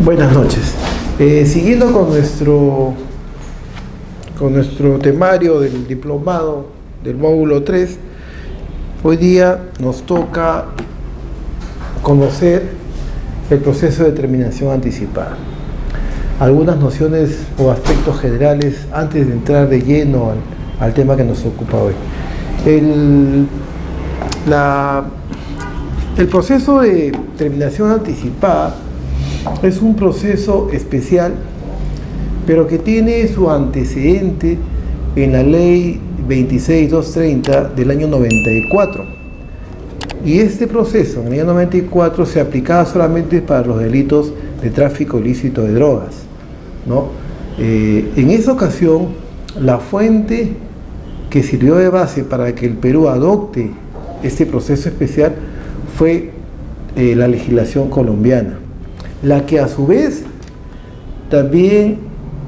Buenas noches. Siguiendo con nuestro temario del diplomado del módulo 3, hoy día nos toca conocer el proceso de determinación anticipada. Algunas nociones o aspectos generales antes de entrar de lleno al tema que nos ocupa hoy. El proceso de determinación anticipada es un proceso especial, pero que tiene su antecedente en la ley 26230 del año 94. Y este proceso, en el año 94, se aplicaba solamente para los delitos de tráfico ilícito de drogas, ¿no? En esa ocasión, la fuente que sirvió de base para que el Perú adopte este proceso especial fue la legislación colombiana, la que a su vez también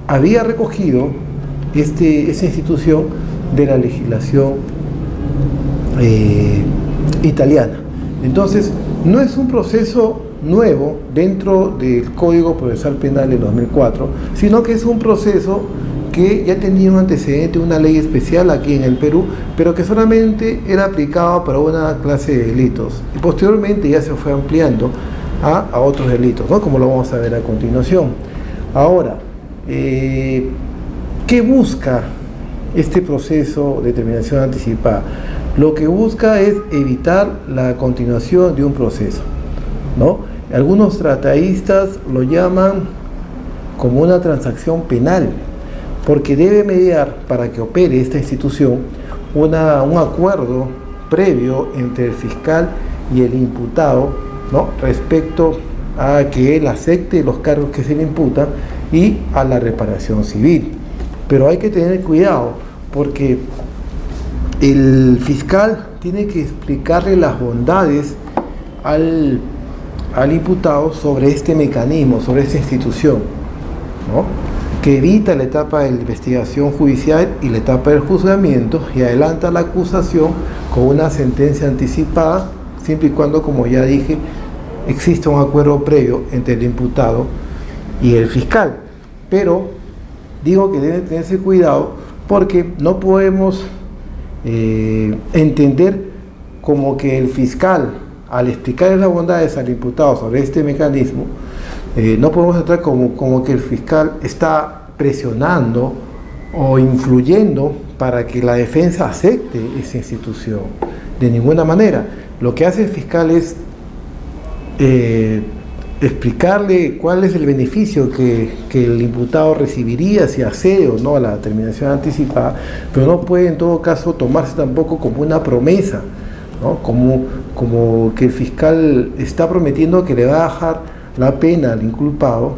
había recogido esa institución de la legislación italiana. Entonces, no es un proceso nuevo dentro del Código Procesal Penal del 2004, sino que es un proceso que ya tenía un antecedente, una ley especial aquí en el Perú, pero que solamente era aplicado para una clase de delitos, y posteriormente ya se fue ampliando a otros delitos, ¿no? Como lo vamos a ver a continuación. Ahora, ¿qué busca este proceso de determinación anticipada? Lo que busca es evitar la continuación de un proceso, ¿no? Algunos tratadistas lo llaman como una transacción penal, porque debe mediar, para que opere esta institución, un acuerdo previo entre el fiscal y el imputado, ¿no?, respecto a que él acepte los cargos que se le imputan y a la reparación civil. Pero hay que tener cuidado, porque el fiscal tiene que explicarle las bondades al imputado sobre este mecanismo, sobre esta institución, ¿no?, que evita la etapa de la investigación judicial y la etapa del juzgamiento y adelanta la acusación con una sentencia anticipada, siempre y cuando, como ya dije, exista un acuerdo previo entre el imputado y el fiscal. Pero digo que debe tenerse cuidado, porque no podemos entender como que el fiscal, al explicar las bondades al imputado sobre este mecanismo, no podemos entrar como que el fiscal está presionando o influyendo para que la defensa acepte esa institución. De ninguna manera. Lo que hace el fiscal es explicarle cuál es el beneficio que el imputado recibiría si accede o no a la determinación anticipada, pero no puede en todo caso tomarse tampoco como una promesa, ¿no?, como que el fiscal está prometiendo que le va a bajar la pena al imputado,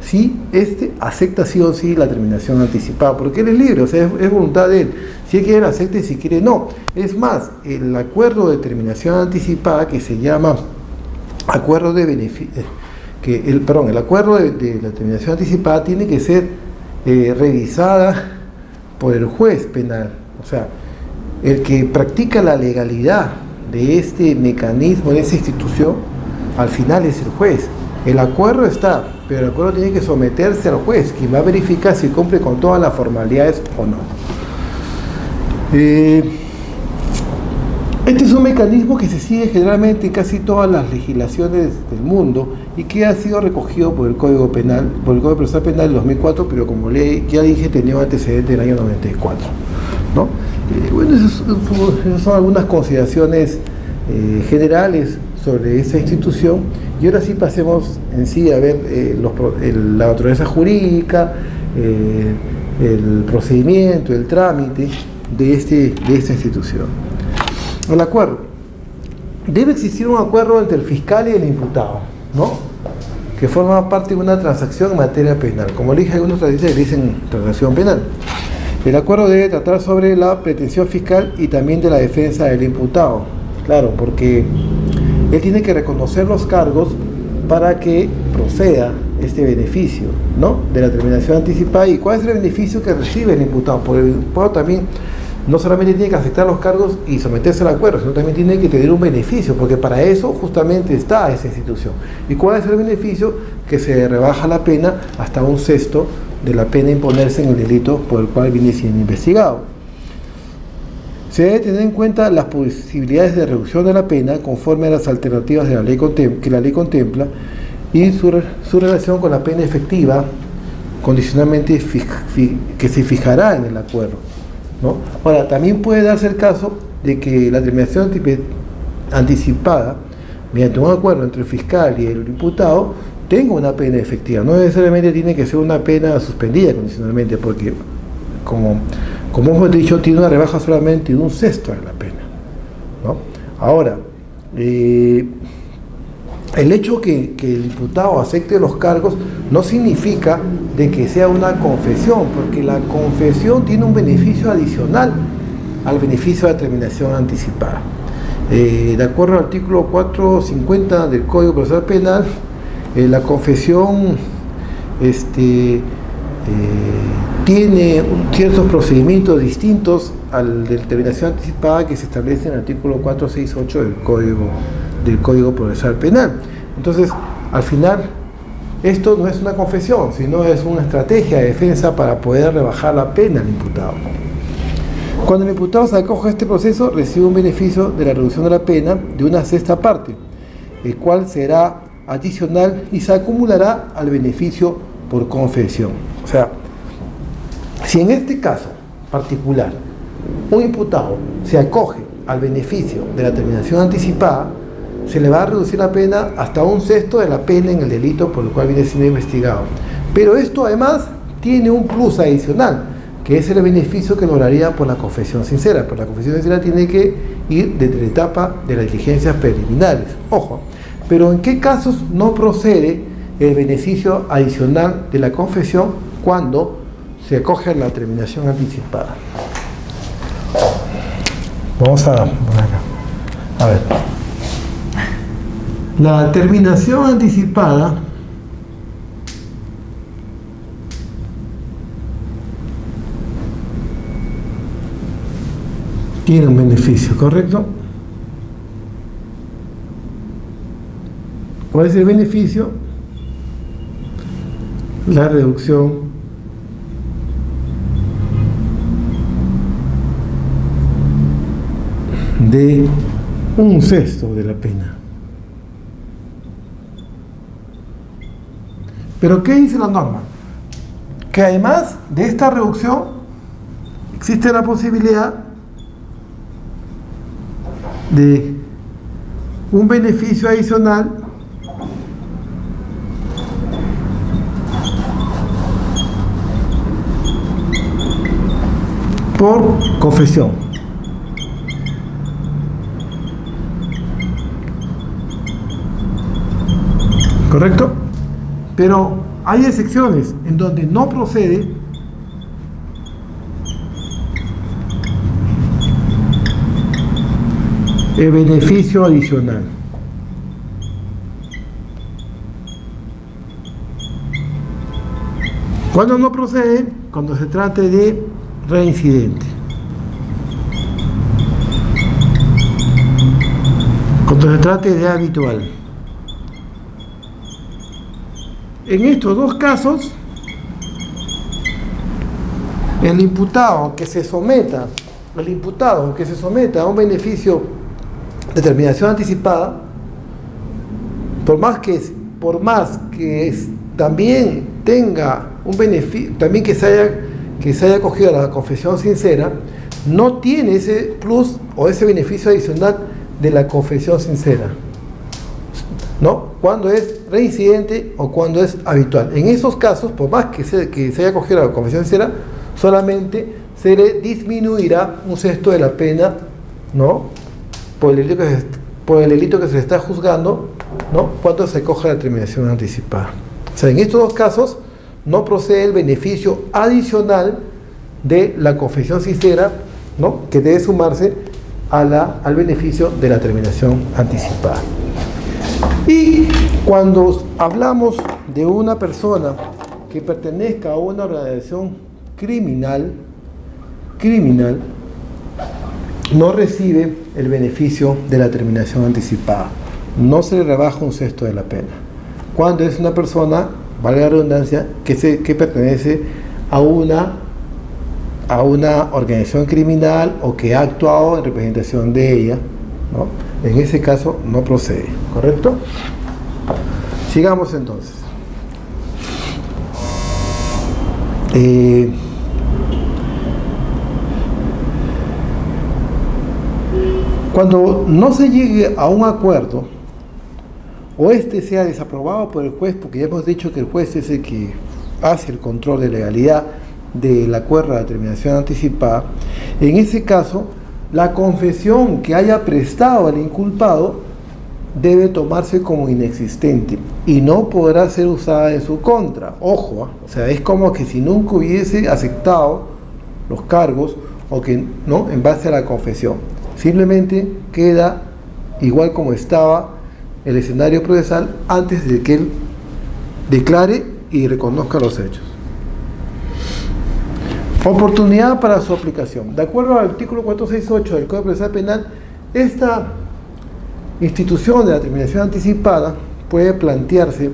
si éste acepta sí o sí la determinación anticipada, porque él es libre, o sea, es voluntad de él. Si él quiere, acepta, y si quiere, no. Es más, el acuerdo de determinación anticipada, que se llama acuerdo de beneficio, el acuerdo de la determinación anticipada tiene que ser revisada por el juez penal, o sea, el que practica la legalidad de este mecanismo, de esa institución, al final es el juez. El acuerdo está, pero el acuerdo tiene que someterse al juez, quien va a verificar si cumple con todas las formalidades o no. Este es un mecanismo que se sigue generalmente en casi todas las legislaciones del mundo y que ha sido recogido por el Código Penal, por el Código Procesal Penal del 2004, pero como ya dije, tenía un antecedente del año 94, ¿no? Bueno, esas son algunas consideraciones generales sobre esa institución, y ahora sí pasemos en sí a ver la naturaleza jurídica, el procedimiento, el trámite de esta institución. El acuerdo. Debe existir un acuerdo entre el fiscal y el imputado, ¿no?, que forma parte de una transacción en materia penal. Como le dije, algunos tradiciones dicen transacción penal. El acuerdo debe tratar sobre la pretensión fiscal y también de la defensa del imputado. Claro, porque él tiene que reconocer los cargos para que proceda este beneficio, ¿no?, de la determinación anticipada. ¿Y cuál es el beneficio que recibe el imputado? Porque el imputado también no solamente tiene que aceptar los cargos y someterse al acuerdo, sino también tiene que tener un beneficio, porque para eso justamente está esa institución. ¿Y cuál es el beneficio? Que se rebaja la pena hasta un sexto de la pena imponerse en el delito por el cual viene siendo investigado. Se debe tener en cuenta las posibilidades de reducción de la pena conforme a las alternativas de la ley que la ley contempla y su relación con la pena efectiva condicionalmente que se fijará en el acuerdo, ¿no? Ahora, también puede darse el caso de que la terminación anticipada mediante un acuerdo entre el fiscal y el imputado tenga una pena efectiva. No necesariamente tiene que ser una pena suspendida condicionalmente, porque como hemos dicho, tiene una rebaja solamente de un sexto de la pena, ¿no? Ahora, el hecho que el imputado acepte los cargos no significa de que sea una confesión, porque la confesión tiene un beneficio adicional al beneficio de la terminación anticipada. De acuerdo al artículo 450 del Código Procesal Penal, la confesión tiene ciertos procedimientos distintos al de terminación anticipada que se establece en el artículo 468 del Código Procesal Penal. Entonces, al final, esto no es una confesión, sino es una estrategia de defensa para poder rebajar la pena al imputado. Cuando el imputado se acoge a este proceso, recibe un beneficio de la reducción de la pena de una sexta parte, el cual será adicional y se acumulará al beneficio por confesión. O sea, si en este caso particular un imputado se acoge al beneficio de la terminación anticipada, se le va a reducir la pena hasta un sexto de la pena en el delito por el cual viene siendo investigado. Pero esto además tiene un plus adicional, que es el beneficio que lograría por la confesión sincera. Por la confesión sincera tiene que ir desde la etapa de las diligencias preliminares. Ojo, pero ¿en qué casos no procede el beneficio adicional de la confesión cuando se acoge a la terminación anticipada? Vamos a ver. La terminación anticipada tiene un beneficio, ¿correcto? ¿Cuál es el beneficio? La reducción de un sexto de la pena. Pero ¿qué dice la norma? Que además de esta reducción existe la posibilidad de un beneficio adicional por confesión. ¿Correcto? Pero hay excepciones en donde no procede el beneficio adicional. ¿Cuándo no procede? Cuando se trate de reincidente. Cuando se trate de habitual. En estos dos casos, el imputado que se someta a un beneficio de terminación anticipada, por más que también tenga un beneficio, también que se haya acogido a la confesión sincera, no tiene ese plus o ese beneficio adicional de la confesión sincera, ¿no? Cuando es reincidente o cuando es habitual. En esos casos, por más que se haya acogido a la confesión sincera, solamente se le disminuirá un sexto de la pena, ¿no? Por el delito que se le está juzgando, ¿no? Cuando se acoge a la terminación anticipada. O sea, en estos dos casos no procede el beneficio adicional de la confesión sincera, ¿no? Que debe sumarse al beneficio de la terminación anticipada. Y cuando hablamos de una persona que pertenezca a una organización criminal, no recibe el beneficio de la terminación anticipada. No se le rebaja un sexto de la pena. Cuando es una persona, valga la redundancia, que pertenece a una organización criminal o que ha actuado en representación de ella, ¿no? En ese caso no procede, ¿correcto? Sigamos entonces. Cuando no se llegue a un acuerdo o este sea desaprobado por el juez, porque ya hemos dicho que el juez es el que hace el control de legalidad del acuerdo de terminación anticipada, en ese caso la confesión que haya prestado al inculpado debe tomarse como inexistente y no podrá ser usada en su contra. Ojo, o sea, es como que si nunca hubiese aceptado los cargos o que no, en base a la confesión. Simplemente queda igual como estaba el escenario procesal antes de que él declare y reconozca los hechos. Oportunidad para su aplicación. De acuerdo al artículo 468 del Código Procesal Penal, esta institución de la terminación anticipada puede plantearse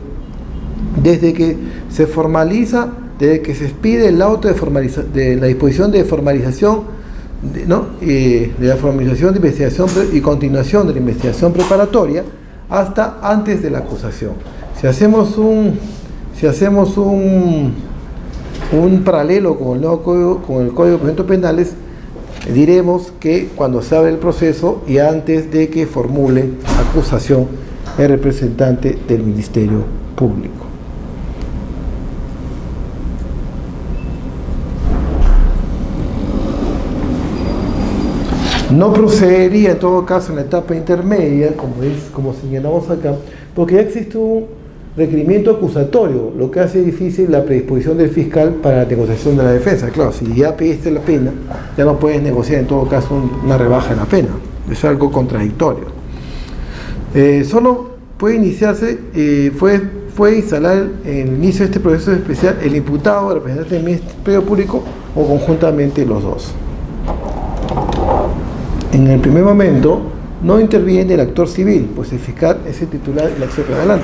desde que se formaliza, desde que se expide el auto de la disposición de formalización, de la formalización de investigación y continuación de la investigación preparatoria hasta antes de la acusación. Si hacemos un paralelo con el nuevo código, con el Código de Procedimientos Penales, diremos que cuando se abre el proceso y antes de que formule acusación el representante del Ministerio Público. No procedería en todo caso en la etapa intermedia, como señalamos acá, porque ya existe un requerimiento acusatorio, lo que hace difícil la predisposición del fiscal para la negociación de la defensa. Claro, si ya pediste la pena, ya no puedes negociar en todo caso una rebaja en la pena. Es algo contradictorio. Solo puede iniciarse, puede instalar en el inicio de este proceso especial el imputado, el representante del Ministerio Público o conjuntamente los dos. En el primer momento no interviene el actor civil, pues el fiscal es el titular de la acción penal.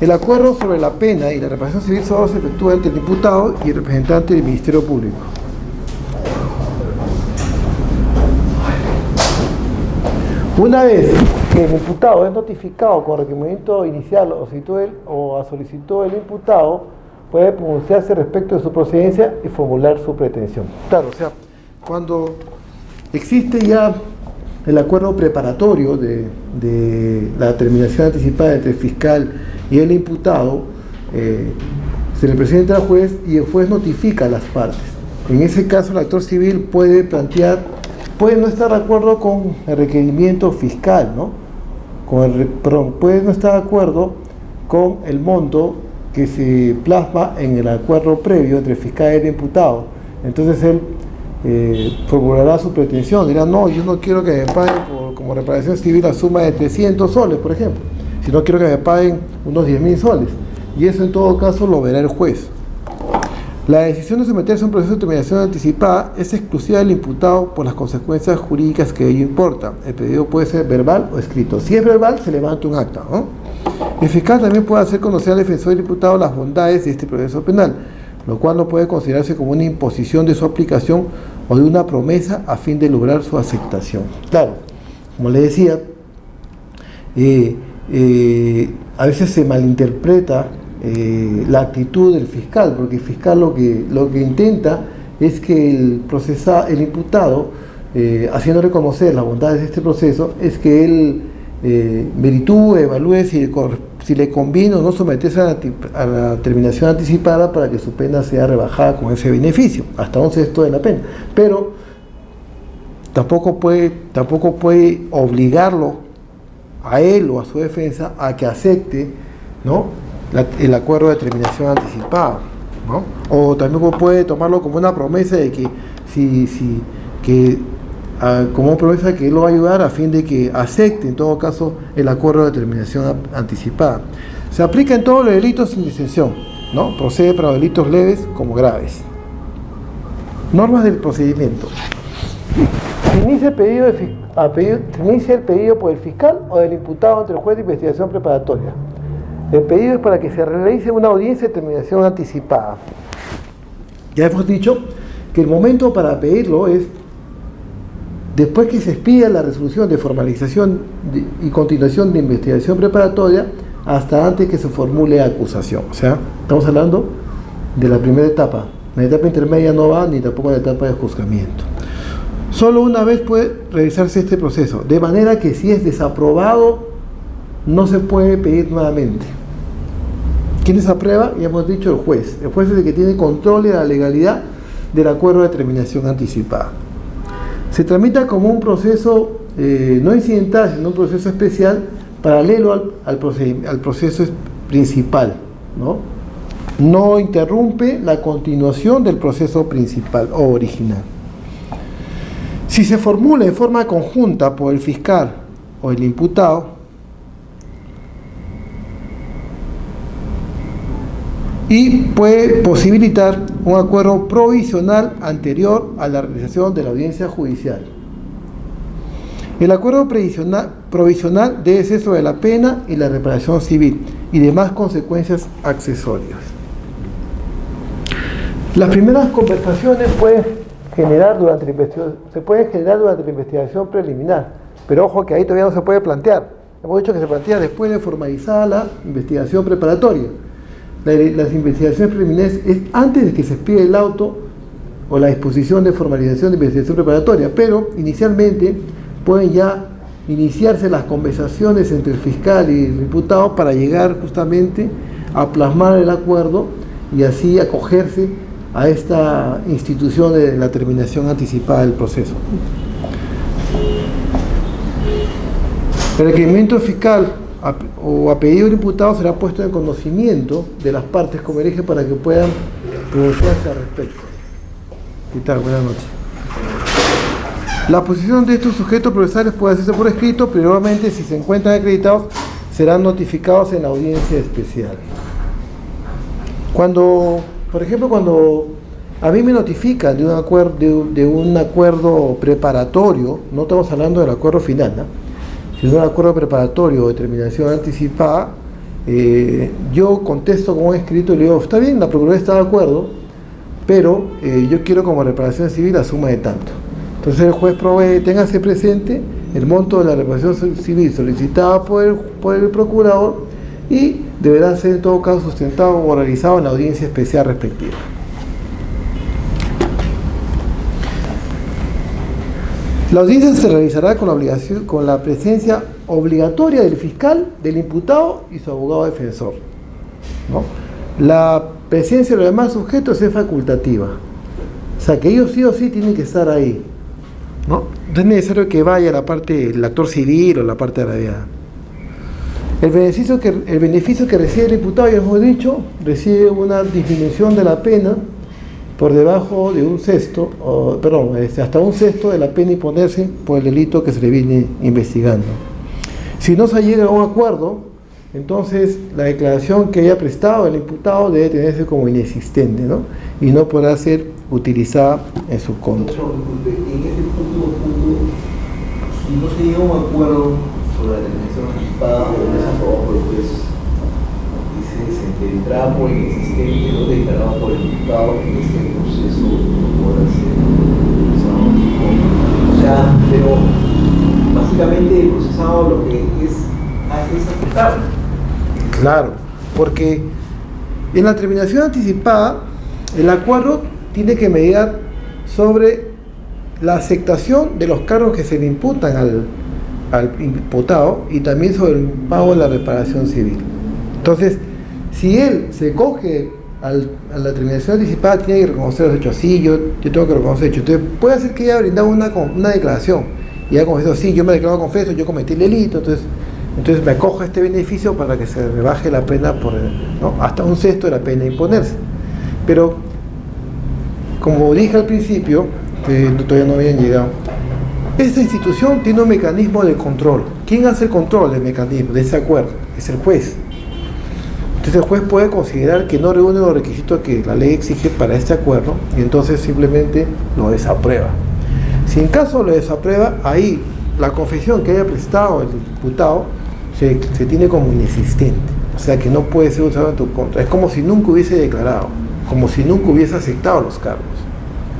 El acuerdo sobre la pena y la reparación civil solo se efectúa entre el imputado y el representante del Ministerio Público. Una vez que el imputado es notificado con requerimiento inicial o a solicitud del imputado, puede pronunciarse respecto de su procedencia y formular su pretensión. Claro, o sea, cuando existe ya el acuerdo preparatorio de la terminación anticipada entre el fiscal y el imputado, se le presenta al juez y el juez notifica a las partes. En ese caso el actor civil puede no estar de acuerdo con el requerimiento fiscal, ¿no? Puede no estar de acuerdo con el monto que se plasma en el acuerdo previo entre el fiscal y el imputado. Entonces él formulará su pretensión, dirá: no, yo no quiero que me paguen como reparación civil la suma de 300 soles, por ejemplo, sino quiero que me paguen unos 10.000 soles, y eso en todo caso lo verá el juez. La decisión de someterse a un proceso de terminación anticipada es exclusiva del imputado por las consecuencias jurídicas que ello importa. El pedido puede ser verbal o escrito. Si es verbal, se levanta un acta, ¿no? El fiscal también puede hacer conocer al defensor y imputado las bondades de este proceso penal, lo cual no puede considerarse como una imposición de su aplicación o de una promesa a fin de lograr su aceptación. Claro, como le decía, a veces se malinterpreta la actitud del fiscal, porque el fiscal lo que intenta es que el imputado, haciendo reconocer las bondades de este proceso, es que él meritúe, evalúe si le conviene o no someterse a la terminación anticipada para que su pena sea rebajada con ese beneficio, hasta un sexto de la pena. Pero tampoco puede obligarlo a él o a su defensa a que acepte, ¿no?, el acuerdo de terminación anticipada, ¿no? O también puede tomarlo como una promesa de que como una promesa que él lo va a ayudar a fin de que acepte en todo caso el acuerdo de terminación anticipada. Se aplica en todos los delitos sin distinción, ¿no? Procede para los delitos leves como graves. Normas del procedimiento. Se inicia el pedido por el fiscal o del imputado ante el juez de investigación preparatoria. El pedido es para que se realice una audiencia de terminación anticipada. Ya hemos dicho que el momento para pedirlo es después que se expida la resolución de formalización y continuación de investigación preparatoria hasta antes que se formule acusación. O sea, estamos hablando de la primera etapa. La etapa intermedia no va, ni tampoco la etapa de juzgamiento. Solo una vez puede realizarse este proceso, de manera que si es desaprobado, no se puede pedir nuevamente. ¿Quién desaprueba? Ya hemos dicho el juez. El juez es el que tiene control de la legalidad del acuerdo de terminación anticipada. Se tramita como un proceso no incidental, sino un proceso especial paralelo al proceso principal, ¿no? No interrumpe la continuación del proceso principal o original. Si se formula en forma conjunta por el fiscal o el imputado, y puede posibilitar un acuerdo provisional anterior a la realización de la audiencia judicial. El acuerdo provisional debe ser sobre la pena y la reparación civil y demás consecuencias accesorias. Las primeras conversaciones se pueden generar durante la investigación preliminar, pero ojo que ahí todavía no se puede plantear. Hemos dicho que se plantea después de formalizada la investigación preparatoria. Las investigaciones preliminares es antes de que se expida el auto o la disposición de formalización de investigación preparatoria, pero inicialmente pueden ya iniciarse las conversaciones entre el fiscal y el imputado para llegar justamente a plasmar el acuerdo y así acogerse a esta institución de la terminación anticipada del proceso. El requerimiento fiscal o a pedido del imputado será puesto en conocimiento de las partes como eje para que puedan pronunciarse al respecto. ¿Qué tal? Buenas noches. La posición de estos sujetos procesales puede hacerse por escrito, pero nuevamente si se encuentran acreditados serán notificados en la audiencia especial. Por ejemplo, cuando a mí me notifican de un acuerdo preparatorio, no estamos hablando del acuerdo final, ¿no? Si es un acuerdo preparatorio o de terminación anticipada, yo contesto con un escrito y le digo, está bien, la Procuraduría está de acuerdo, pero yo quiero como reparación civil la suma de tanto. Entonces el juez provee, téngase presente el monto de la reparación civil solicitada por el procurador y deberá ser en todo caso sustentado o realizado en la audiencia especial respectiva. La audiencia se realizará con la presencia obligatoria del fiscal, del imputado y su abogado defensor, ¿no? La presencia de los demás sujetos es facultativa, o sea que ellos sí o sí tienen que estar ahí, ¿no? No es necesario que vaya el actor civil o la parte agraviada. El beneficio que recibe el imputado, ya hemos dicho, recibe una disminución de la pena por debajo de un sexto, hasta un sexto de la pena imponerse por el delito que se le viene investigando. Si no se llega a un acuerdo, entonces la declaración que haya prestado el imputado debe tenerse como inexistente, ¿no? Y no podrá ser utilizada en su contra. En ese último punto, si no se llega a un acuerdo sobre la detención anticipada o no es aprobado por el juez, se entrará por inexistente, no declarado por el imputado en este proceso no podrá ser procesado en su contra. O sea, pero básicamente el procesado lo que es aceptable. Claro, porque en la terminación anticipada el acuerdo tiene que mediar sobre la aceptación de los cargos que se le imputan al imputado y también sobre el pago de la reparación civil. Entonces, si él se coge a la terminación anticipada, tiene que reconocer los hechos. Sí, yo tengo que reconocer hechos. Entonces, puede ser que haya brindado una declaración y haya confesado, sí, yo me declaro confeso, yo cometí el delito, entonces me acojo a este beneficio para que se rebaje la pena hasta un sexto de la pena imponerse. Pero, como dije al principio, que todavía no habían llegado, esta institución tiene un mecanismo de control. ¿Quién hace el control del mecanismo, de ese acuerdo? Es el juez. Entonces el juez puede considerar que no reúne los requisitos que la ley exige para este acuerdo y entonces simplemente lo desaprueba. Si en caso lo desaprueba, ahí la confesión que haya prestado el imputado se tiene como inexistente, o sea que no puede ser usado en tu contra. Es como si nunca hubiese declarado, como si nunca hubiese aceptado los cargos.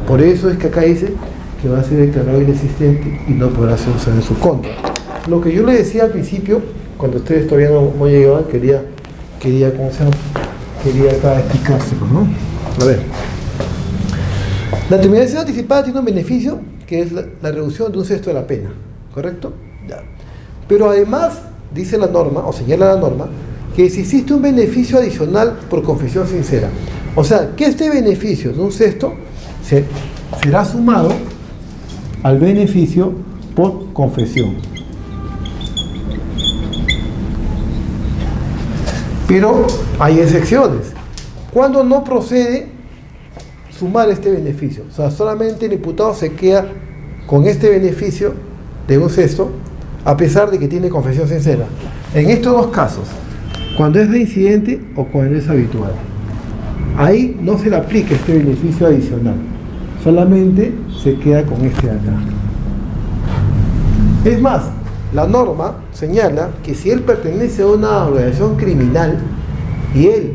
Por eso es que acá dice que va a ser declarado inexistente y no podrá ser usado en su contra. Lo que yo le decía al principio, cuando ustedes todavía no llegaban, quería acá explicárselo, ¿no? A ver. La terminación anticipada tiene un beneficio que es la reducción de un sexto de la pena, ¿correcto? Ya. Pero además, dice la norma, o señala la norma, que si existe un beneficio adicional por confesión sincera, o sea, que este beneficio de un sexto será sumado al beneficio por confesión. Pero hay excepciones. Cuando no procede sumar este beneficio, o sea, solamente el imputado se queda con este beneficio de un sexto, a pesar de que tiene confesión sincera. En estos dos casos, cuando es reincidente o cuando es habitual, ahí no se le aplica este beneficio adicional, solamente se queda con este de acá. Es más, la norma señala que si él pertenece a una organización criminal y él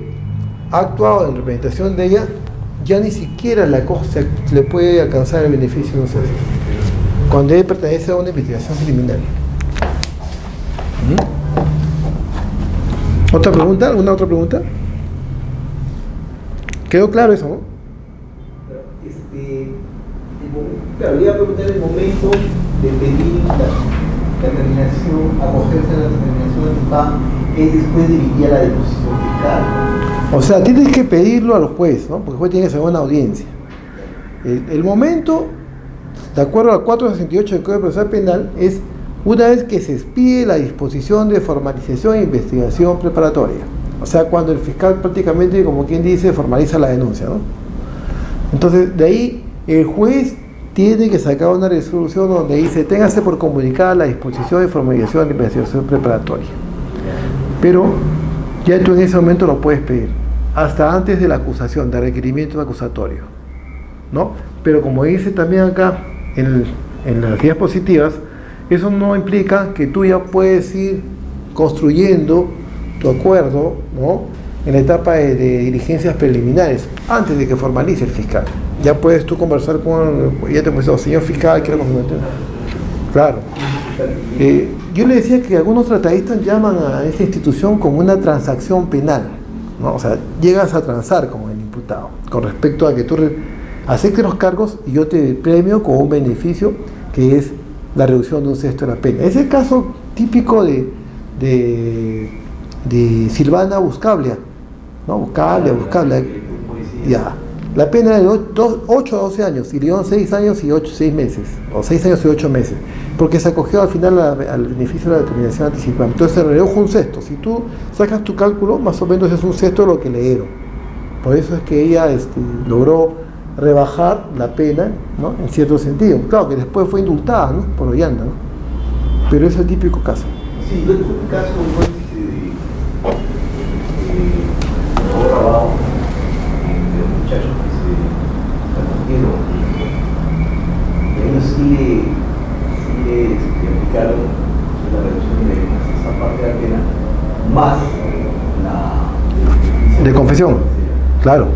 ha actuado en representación de ella, ya ni siquiera la cosa le puede alcanzar el beneficio de un sexto, cuando él pertenece a una investigación criminal. ¿Otra pregunta? ¿Alguna otra pregunta? ¿Quedó claro eso, no? Claro, iba a preguntar el momento de pedir la terminación, acogerse a la terminación anticipada, es después de emitir la disposición fiscal. O sea, tienes que pedirlo al juez, ¿no? Porque el juez tiene que hacer una audiencia. El momento, de acuerdo al 468 del Código Procesal Penal, es una vez que se expide la disposición de formalización e investigación preparatoria. O sea, cuando el fiscal prácticamente, como quien dice, formaliza la denuncia, ¿no? Entonces, de ahí, el juez tiene que sacar una resolución donde dice, téngase por comunicada la disposición de formalización de investigación preparatoria. Pero ya tú en ese momento lo puedes pedir, hasta antes de la acusación, de requerimiento acusatorio, ¿no? Pero como dice también acá en las diapositivas, eso no implica que tú ya puedes ir construyendo tu acuerdo, ¿no?, en la etapa de diligencias preliminares, antes de que formalice el fiscal. Ya puedes tú conversar ya te puedes, señor fiscal, quiero confirmar. Claro. Yo le decía que algunos tratadistas llaman a esta institución como una transacción penal, ¿no? O sea, llegas a transar como el imputado, con respecto a que tú aceptes los cargos y yo te premio con un beneficio que es la reducción de un sexto de la pena. Es el caso típico de Silvana Buscaglia, ¿no? Buscaglia, ya. La pena es de 8 a 12 años, y le dieron 6 años y 6 meses, o 6 años y 8 meses, porque se acogió al final al beneficio de la determinación anticipada. Entonces se redujo un sexto. Si tú sacas tu cálculo, más o menos es un sexto de lo que le dieron. Por eso es que ella logró rebajar la pena, ¿no?, en cierto sentido. Claro que después fue indultada, ¿no?, por Ollanta, ¿no? Pero es el típico caso. Sí, yo tuve un caso de trabajo de los muchachos que se transmitieron. Ellos sí aplicaron la reducción de esa parte de la pena, más la de confesión, claro.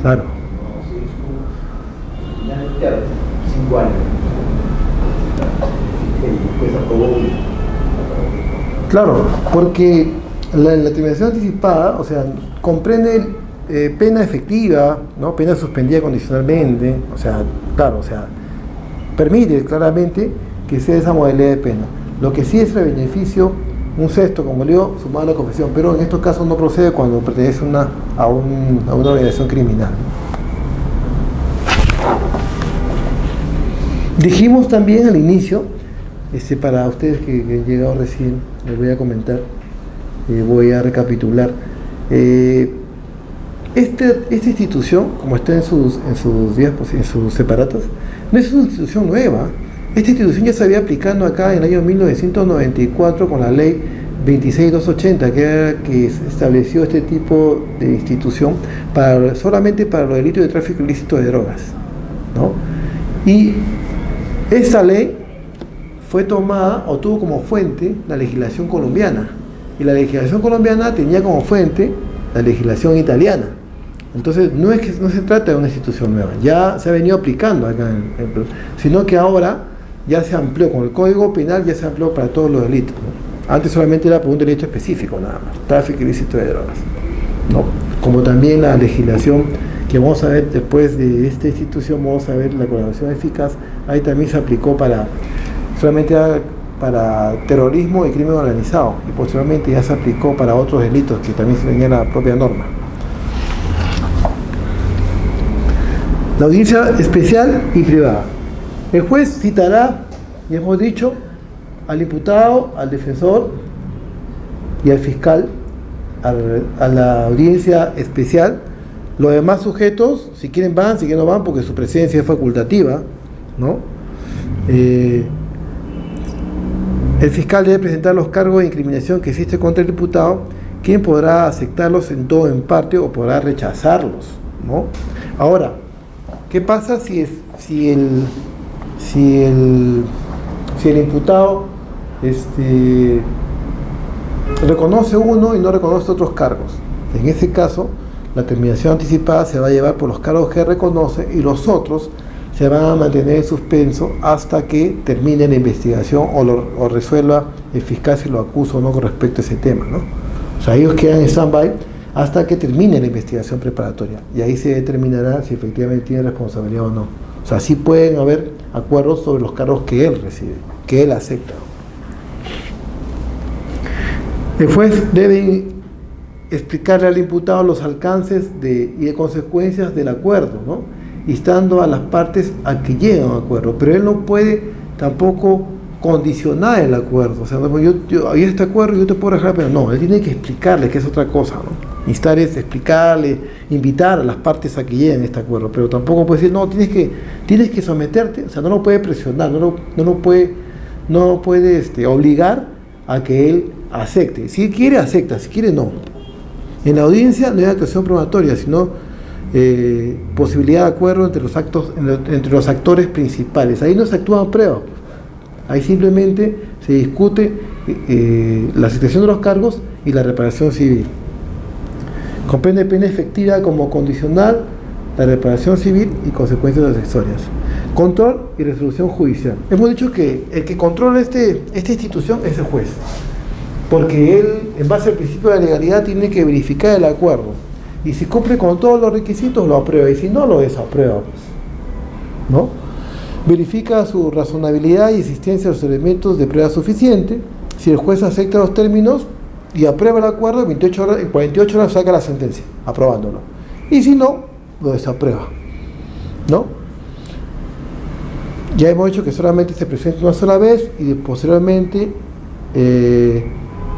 Claro. Claro, 5 años. Claro, porque la terminación anticipada, o sea, comprende pena efectiva, ¿no?, pena suspendida condicionalmente, o sea, claro, o sea, permite claramente que sea esa modalidad de pena. Lo que sí es el beneficio, un sexto, como le digo, sumado a la confesión, pero en estos casos no procede cuando pertenece a una organización criminal. Dijimos también al inicio, para ustedes que han llegado recién, les voy a comentar, voy a recapitular. Esta institución, como está en sus separatas, no es una institución nueva. Esta institución ya se había aplicando acá en el año 1994 con la ley 26280, que estableció este tipo de institución solamente para los delitos de tráfico ilícito de drogas, ¿no? Y esta ley fue tomada o tuvo como fuente la legislación colombiana, y la legislación colombiana tenía como fuente la legislación italiana. Entonces no se trata de una institución nueva, ya se ha venido aplicando acá sino que ahora ya se amplió, con el Código Penal ya se amplió para todos los delitos, ¿no? Antes solamente era por un delito específico nada más, tráfico ilícito de drogas, ¿no? Como también la legislación que vamos a ver después de esta institución, vamos a ver la colaboración eficaz, ahí también se aplicó solamente para terrorismo y crimen organizado, y posteriormente ya se aplicó para otros delitos que también se tenía la propia norma. La audiencia especial y privada. El juez citará, ya hemos dicho, al imputado, al defensor y al fiscal a la audiencia especial. Los demás sujetos, si quieren van, si quieren no van, porque su presencia es facultativa, ¿no? El fiscal debe presentar los cargos de incriminación que existe contra el imputado, quien podrá aceptarlos en todo o en parte o podrá rechazarlos, ¿no? Ahora, ¿qué pasa si el imputado reconoce uno y no reconoce otros cargos? En ese caso, la terminación anticipada se va a llevar por los cargos que reconoce y los otros se van a mantener en suspenso hasta que termine la investigación o resuelva el fiscal si lo acusa o no con respecto a ese tema, ¿no? O sea, ellos quedan en stand-by hasta que termine la investigación preparatoria y ahí se determinará si efectivamente tiene responsabilidad o no. O sea, sí pueden haber acuerdos sobre los cargos que él recibe, que él acepta. El juez debe explicarle al imputado los alcances y de consecuencias del acuerdo, ¿no? Instando a las partes a que lleguen a un acuerdo, pero él no puede tampoco condicionar el acuerdo. O sea, yo había este acuerdo y yo te puedo dejar, pero no, él tiene que explicarle que es otra cosa, ¿no? Instar es explicarle, invitar a las partes a que lleguen a este acuerdo, pero tampoco puede decir, no, tienes que someterte, o sea, no lo puede presionar, no lo puede obligar a que él acepte. Si quiere, acepta, si quiere, no. En la audiencia no hay actuación probatoria, sino posibilidad de acuerdo entre los actores principales. Ahí no se actúan pruebas, ahí simplemente se discute la situación de los cargos y la reparación civil. Comprende pena efectiva como condicional, la reparación civil y consecuencias accesorias. Control y resolución judicial. Hemos dicho que el que controla esta institución es el juez, porque él, en base al principio de legalidad, tiene que verificar el acuerdo, y si cumple con todos los requisitos lo aprueba, y si no, lo desaprueba, pues, ¿no? Verifica su razonabilidad y existencia de los elementos de prueba suficiente. Si el juez acepta los términos y aprueba el acuerdo, en 48 horas saca la sentencia, aprobándolo, y si no, lo desaprueba, ¿no? Ya hemos dicho que solamente se presenta una sola vez y posteriormente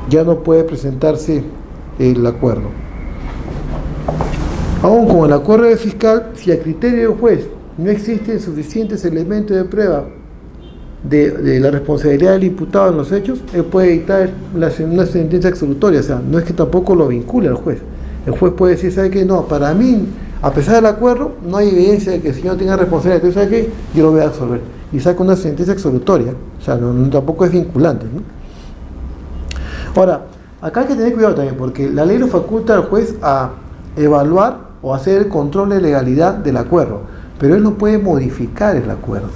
ya no puede presentarse el acuerdo. Aún con el acuerdo del fiscal, si a criterio del juez no existen suficientes elementos de prueba de la responsabilidad del imputado en los hechos, él puede dictar una sentencia absolutoria. O sea, no es que tampoco lo vincule al juez. El juez puede decir, ¿sabe qué? No, para mí, a pesar del acuerdo, no hay evidencia de que el señor tenga responsabilidad. Entonces, ¿sabe qué? Yo lo voy a absolver. Y saca una sentencia absolutoria. O sea, tampoco es vinculante, ¿no? Ahora, acá hay que tener cuidado también, porque la ley lo faculta al juez a evaluar o hacer el control de legalidad del acuerdo, pero él no puede modificar el acuerdo,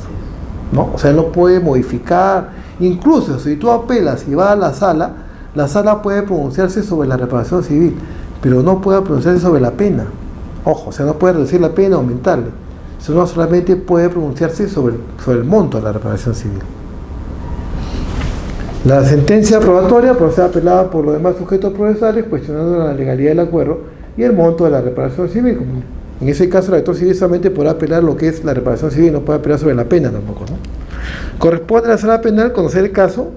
¿no? O sea, él no puede modificar. Incluso si tú apelas y vas a la sala puede pronunciarse sobre la reparación civil, pero no puede pronunciarse sobre la pena. Ojo, o sea, no puede reducir la pena o aumentarle, sino solamente puede pronunciarse sobre el monto de la reparación civil. La sentencia aprobatoria puede ser apelada por los demás sujetos procesales, cuestionando la legalidad del acuerdo y el monto de la reparación civil. En ese caso, el actor civil solamente podrá apelar lo que es la reparación civil, no puede apelar sobre la pena tampoco, ¿no? Corresponde a la sala penal conocer el caso,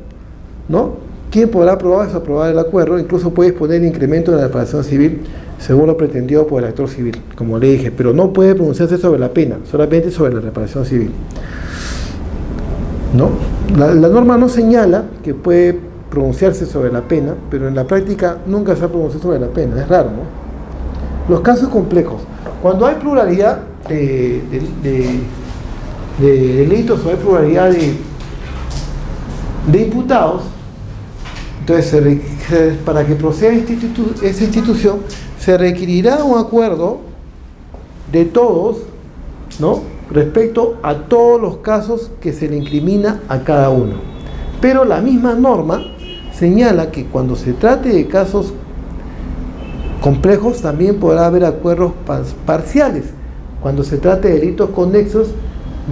¿no? ¿Quién podrá aprobar o desaprobar el acuerdo? Incluso puede disponer el incremento de la reparación civil según lo pretendido por el actor civil, como le dije, pero no puede pronunciarse sobre la pena, solamente sobre la reparación civil, ¿no? La norma no señala que puede pronunciarse sobre la pena, pero en la práctica nunca se ha pronunciado sobre la pena, es raro, ¿no? Los casos complejos. Cuando hay pluralidad de delitos o hay pluralidad de imputados, entonces para que proceda esa institución se requerirá un acuerdo de todos, ¿no?, respecto a todos los casos que se le incrimina a cada uno. Pero la misma norma señala que cuando se trate de casos complejos también podrá haber acuerdos parciales cuando se trate de delitos conexos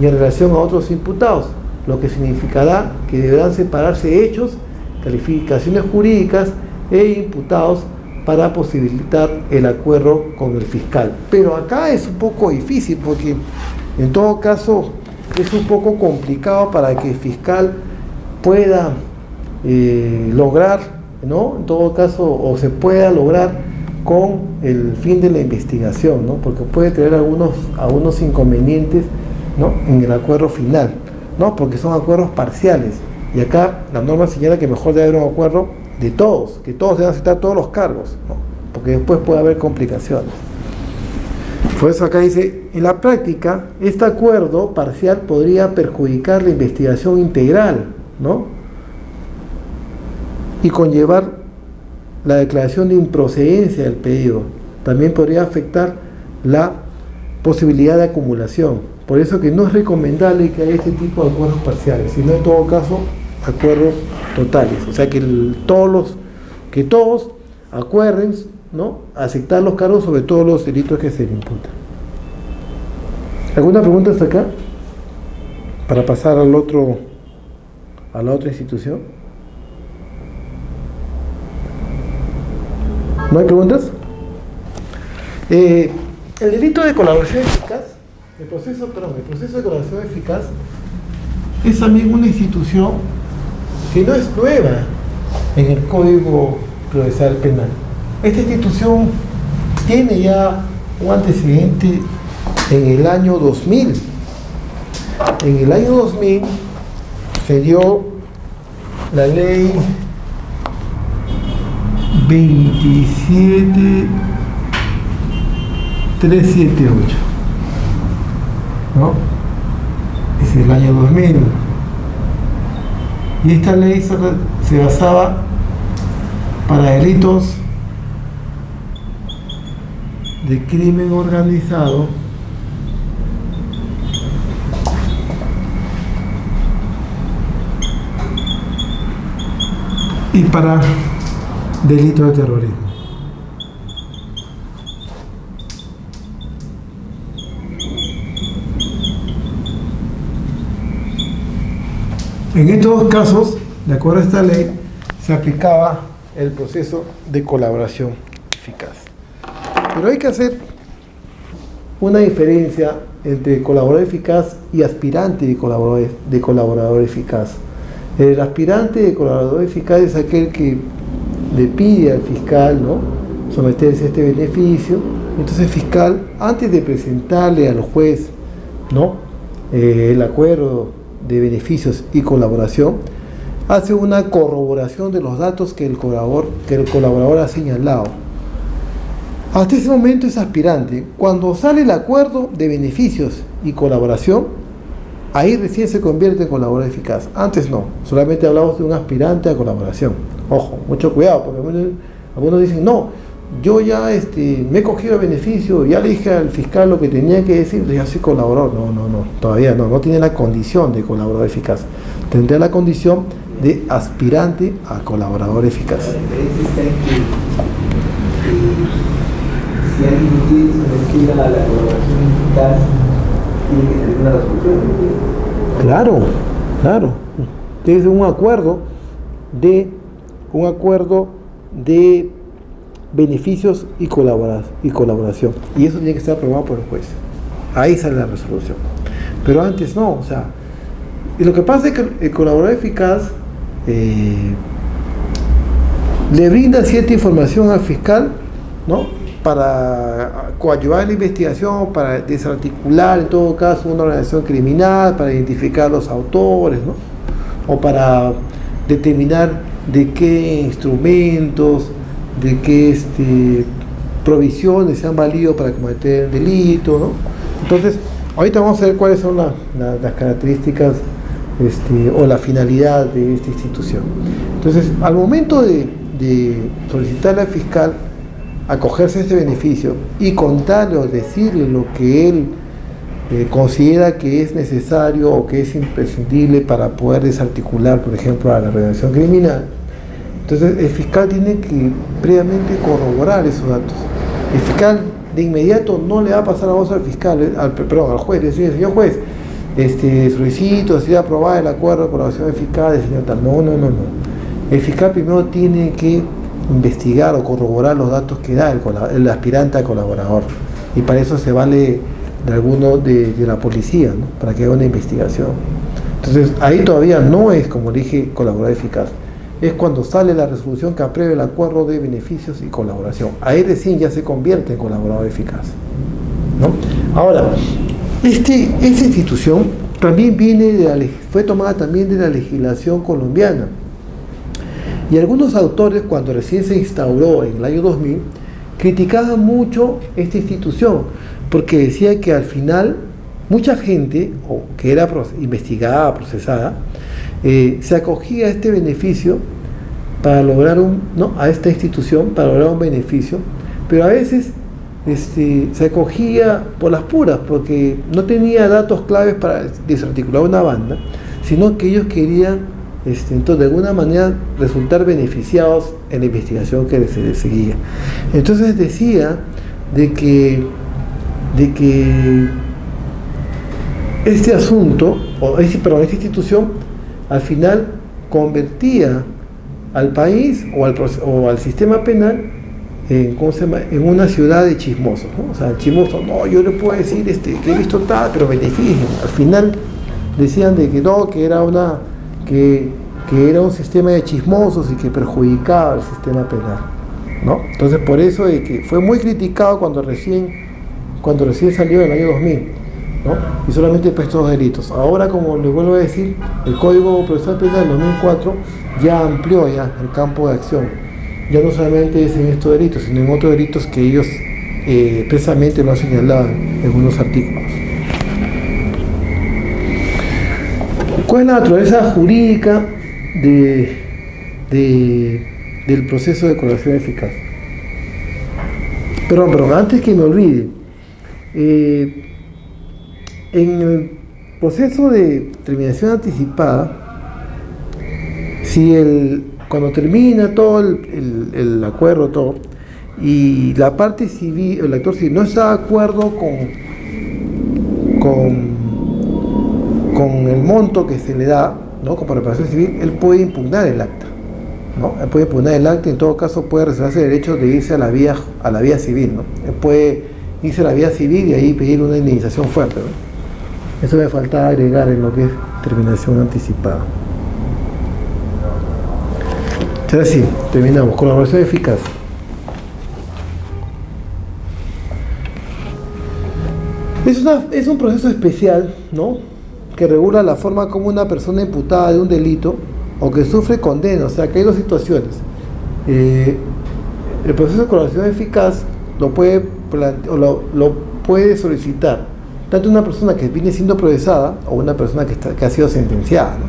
y en relación a otros imputados, lo que significará que deberán separarse hechos, calificaciones jurídicas e imputados para posibilitar el acuerdo con el fiscal. Pero acá es un poco difícil porque en todo caso es un poco complicado para que el fiscal pueda lograr, ¿no?, en todo caso, o se pueda lograr con el fin de la investigación, ¿no?, porque puede tener algunos inconvenientes, ¿no?, en el acuerdo final, ¿no?, porque son acuerdos parciales, y acá la norma señala que mejor debe haber un acuerdo de todos, que todos deben aceptar todos los cargos, ¿no?, porque después puede haber complicaciones. Por eso acá dice, en la práctica, este acuerdo parcial podría perjudicar la investigación integral, ¿no?, y conllevar la declaración de improcedencia del pedido. También podría afectar la posibilidad de acumulación. Por eso que no es recomendable que haya este tipo de acuerdos parciales, sino en todo caso acuerdos totales. O sea que todos acuerden, ¿no?, aceptar los cargos sobre todos los delitos que se le imputan. ¿Alguna pregunta hasta acá? Para pasar a la otra institución. ¿No hay preguntas? El delito de colaboración eficaz, el proceso de colaboración eficaz es también una institución que no es nueva en el Código Procesal Penal. Esta institución tiene ya un antecedente en el año 2000. En el año 2000 se dio la ley 27378, ¿no? Es el año 2000. Y esta ley se basaba para delitos de crimen organizado y para delitos de terrorismo. En estos dos casos, de acuerdo a esta ley, se aplicaba el proceso de colaboración eficaz. Pero hay que hacer una diferencia entre colaborador eficaz y aspirante de colaborador eficaz. El aspirante de colaborador eficaz es aquel que le pide al fiscal, ¿no?, someterse a este beneficio. Entonces el fiscal, antes de presentarle al juez, ¿no?, el acuerdo de beneficios y colaboración, hace una corroboración de los datos que el colaborador ha señalado. Hasta ese momento es aspirante. Cuando sale el acuerdo de beneficios y colaboración, ahí recién se convierte en colaborador eficaz. Antes no, solamente hablamos de un aspirante a colaboración. Ojo, mucho cuidado, porque algunos dicen, no, yo ya me he cogido el beneficio, ya le dije al fiscal lo que tenía que decir, ya soy colaborador. No, todavía no tiene la condición de colaborador eficaz. Tendrá la condición de aspirante a colaborador eficaz. La diferencia está en que si alguien quiere someter a la colaboración eficaz, tiene que tener una resolución. Claro. Es un acuerdo de beneficios y colaboración. Y eso tiene que estar aprobado por el juez. Ahí sale la resolución. Pero antes no, o sea, y lo que pasa es que el colaborador eficaz le brinda cierta información al fiscal, ¿no?, para coadyuvar la investigación, para desarticular en todo caso una organización criminal, para identificar los autores, ¿no?, o para determinar de qué instrumentos, de qué provisiones se han valido para cometer el delito, ¿no? Entonces, ahorita vamos a ver cuáles son las características o la finalidad de esta institución. Entonces, al momento de solicitarle al fiscal acogerse a este beneficio y contarle o decirle lo que él considera que es necesario o que es imprescindible para poder desarticular, por ejemplo, a la organización criminal, entonces el fiscal tiene que previamente corroborar esos datos. El fiscal de inmediato no le va a pasar la voz al fiscal, al juez, decir, señor juez, solicito ser aprobado el acuerdo de colaboración del fiscal, del señor tal. No. El fiscal primero tiene que investigar o corroborar los datos que da el aspirante a colaborador. Y para eso se vale de alguno de la policía, ¿no? Para que haga una investigación. Entonces, ahí todavía no es, como dije, colaborador eficaz. Es cuando sale la resolución que apruebe el acuerdo de beneficios y colaboración. Ahí recién ya se convierte en colaborador eficaz, ¿no? Ahora, esta institución también fue tomada también de la legislación colombiana. Y algunos autores, cuando recién se instauró en el año 2000, criticaban mucho esta institución, porque decía que al final mucha gente, que era investigada, procesada, se acogía a este beneficio para lograr a esta institución para lograr un beneficio, pero a veces se acogía por las puras, porque no tenía datos claves para desarticular una banda, sino que ellos querían entonces de alguna manera resultar beneficiados en la investigación que se seguía. Entonces decía de que este asunto, esta institución, al final convertía al país o al sistema penal en una ciudad de chismosos, ¿no? O sea, el chismoso, no, yo le puedo decir que he visto tal, pero beneficio. Al final decían de que no, que era un sistema de chismosos y que perjudicaba al sistema penal, ¿no? Entonces, por eso de que fue muy criticado cuando recién salió en el año 2000, ¿no? Y solamente por estos delitos. Ahora, como les vuelvo a decir, el Código Procesal Penal del 2004 ya amplió el campo de acción. Ya no solamente es en estos delitos, sino en otros delitos que ellos expresamente lo han señalado en algunos artículos. ¿Cuál es la naturaleza jurídica del proceso de colaboración eficaz? Perdón, antes que me olvide, en el proceso de terminación anticipada, cuando termina todo el acuerdo, todo, y la parte civil, el actor civil no está de acuerdo con el monto que se le da, ¿no? Como reparación civil, él puede impugnar el acta, ¿no? Él puede impugnar el acta y en todo caso puede reservarse el derecho de irse a la vía civil, ¿no? Él puede irse a la vía civil y ahí pedir una indemnización fuerte, ¿no? Eso me falta agregar en lo que es terminación anticipada. Ahora sí, terminamos. Colaboración eficaz. Es un proceso especial, ¿no? Que regula la forma como una persona imputada de un delito o que sufre condena. O sea, que hay dos situaciones. El proceso de colaboración eficaz lo puede solicitar tanto una persona que viene siendo procesada o una persona que ha sido sentenciada, ¿no?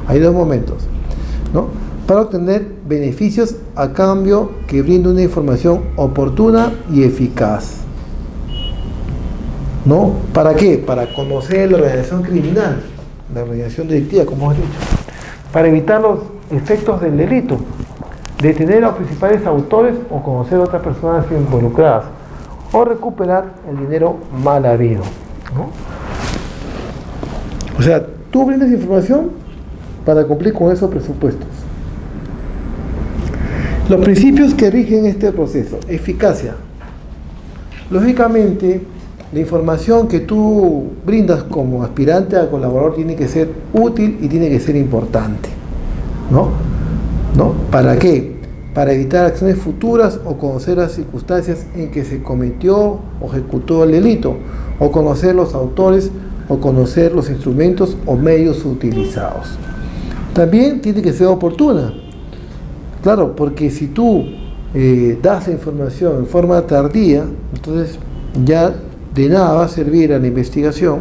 Hay dos momentos, ¿no? Para obtener beneficios a cambio que brinde una información oportuna y eficaz, ¿no? ¿Para qué? Para conocer la organización criminal, la organización delictiva, como hemos dicho, para evitar los efectos del delito, detener a los principales autores o conocer a otras personas involucradas, o recuperar el dinero mal habido, ¿no? O sea, tú brindas información para cumplir con esos presupuestos. Los principios que rigen este proceso: eficacia. Lógicamente, la información que tú brindas como aspirante a colaborador tiene que ser útil y tiene que ser importante, ¿no? ¿Para qué? Para evitar acciones futuras o conocer las circunstancias en que se cometió o ejecutó el delito, o conocer los autores, o conocer los instrumentos o medios utilizados. También tiene que ser oportuna. Claro, porque si tú das la información en forma tardía, entonces ya de nada va a servir a la investigación,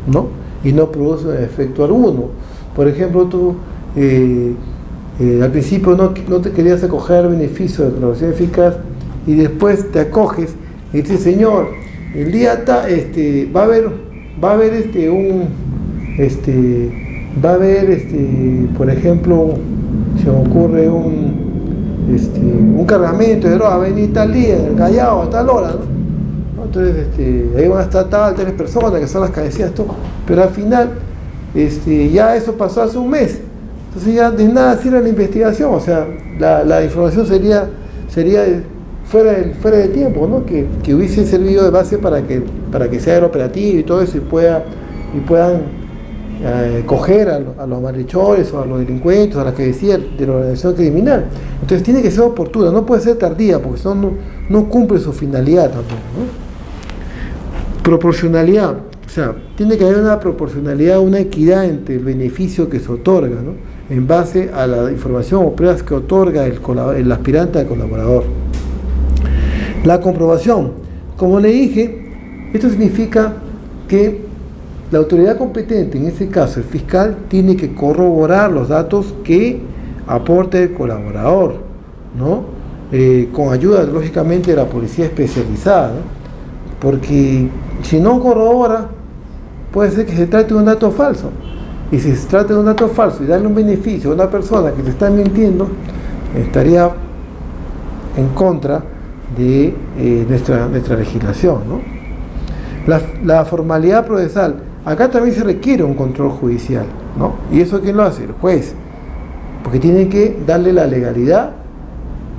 ¿no? Y no produce efecto alguno. Por ejemplo, tú al principio no te querías acoger al beneficio de colaboración eficaz y después te acoges y dices, señor, el día va a haber por ejemplo, se me ocurre un cargamento de droga, venir tal día, en el Callao, a tal hora, ¿no? Entonces, ahí van a estar tales personas que son las cabecillas, todo, pero al final, ya eso pasó hace un mes, entonces ya de nada sirve la investigación, o sea, la información sería fuera de tiempo, ¿no? Que hubiese servido de base para que sea el operativo y todo eso y puedan coger a los malhechores o a los delincuentes, a las que decía de la organización criminal. Entonces tiene que ser oportuna, no puede ser tardía, porque si no cumple su finalidad tampoco, ¿no? Proporcionalidad, o sea, tiene que haber una proporcionalidad, una equidad entre el beneficio que se otorga, ¿no? En base a la información o pruebas que otorga el aspirante al colaborador. La comprobación, como le dije, esto significa que la autoridad competente, en este caso el fiscal, tiene que corroborar los datos que aporte el colaborador, ¿no? Con ayuda, lógicamente, de la policía especializada, ¿no? Porque si no corrobora, puede ser que se trate de un dato falso. Y si se trata de un dato falso y darle un beneficio a una persona que te está mintiendo, estaría en contra de nuestra legislación, ¿no? La formalidad procesal, acá también se requiere un control judicial, ¿no? ¿Y eso quién lo hace? El juez, porque tiene que darle la legalidad,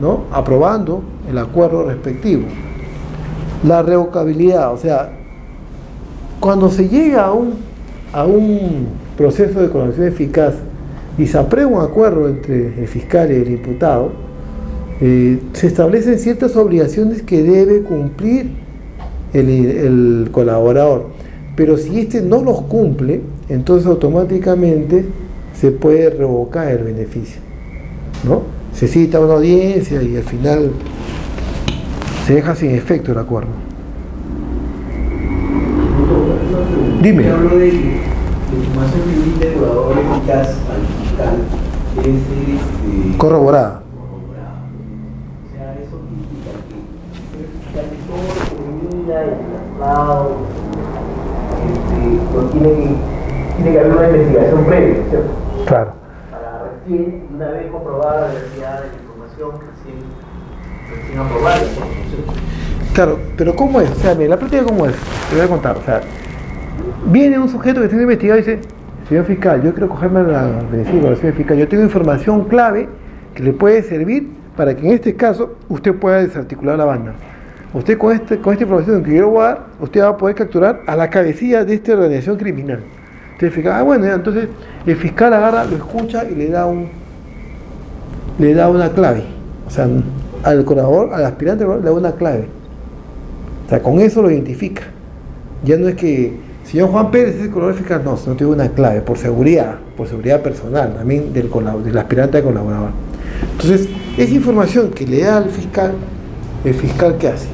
¿no? Aprobando el acuerdo respectivo. La revocabilidad, o sea, cuando se llega a un proceso de colaboración eficaz y se aprueba un acuerdo entre el fiscal y el imputado, se establecen ciertas obligaciones que debe cumplir el colaborador, pero si éste no los cumple, entonces automáticamente se puede revocar el beneficio, ¿no? Se cita una audiencia y al final se deja sin efecto el acuerdo. Dime. Yo hablo de que la información que brinda el colaborador eficaz al fiscal es corroborada. O sea, eso significa que todo lo que brinda el traslado tiene que haber una investigación previa, ¿cierto? Claro. Para recién, una vez comprobada la veracidad de la información, recién aprobada, ¿no? Claro, pero ¿cómo es? O sea, la práctica ¿cómo es? Te voy a contar, o sea, viene un sujeto que está investigado y dice, señor fiscal, yo quiero cogerme la señor fiscal, yo tengo información clave que le puede servir para que en este caso usted pueda desarticular la banda. Usted con esta información que yo voy a dar, usted va a poder capturar a la cabecilla de esta organización criminal. Entonces el fiscal, bueno, ya, entonces el fiscal agarra, lo escucha y le da una clave. O sea, al colaborador, al aspirante le da una clave. O sea, con eso lo identifica. Ya no es que, señor Juan Pérez es el colaborador fiscal, no tiene una clave, por seguridad personal, también del aspirante al colaborador. Entonces, esa información que le da al fiscal, ¿el fiscal qué hace?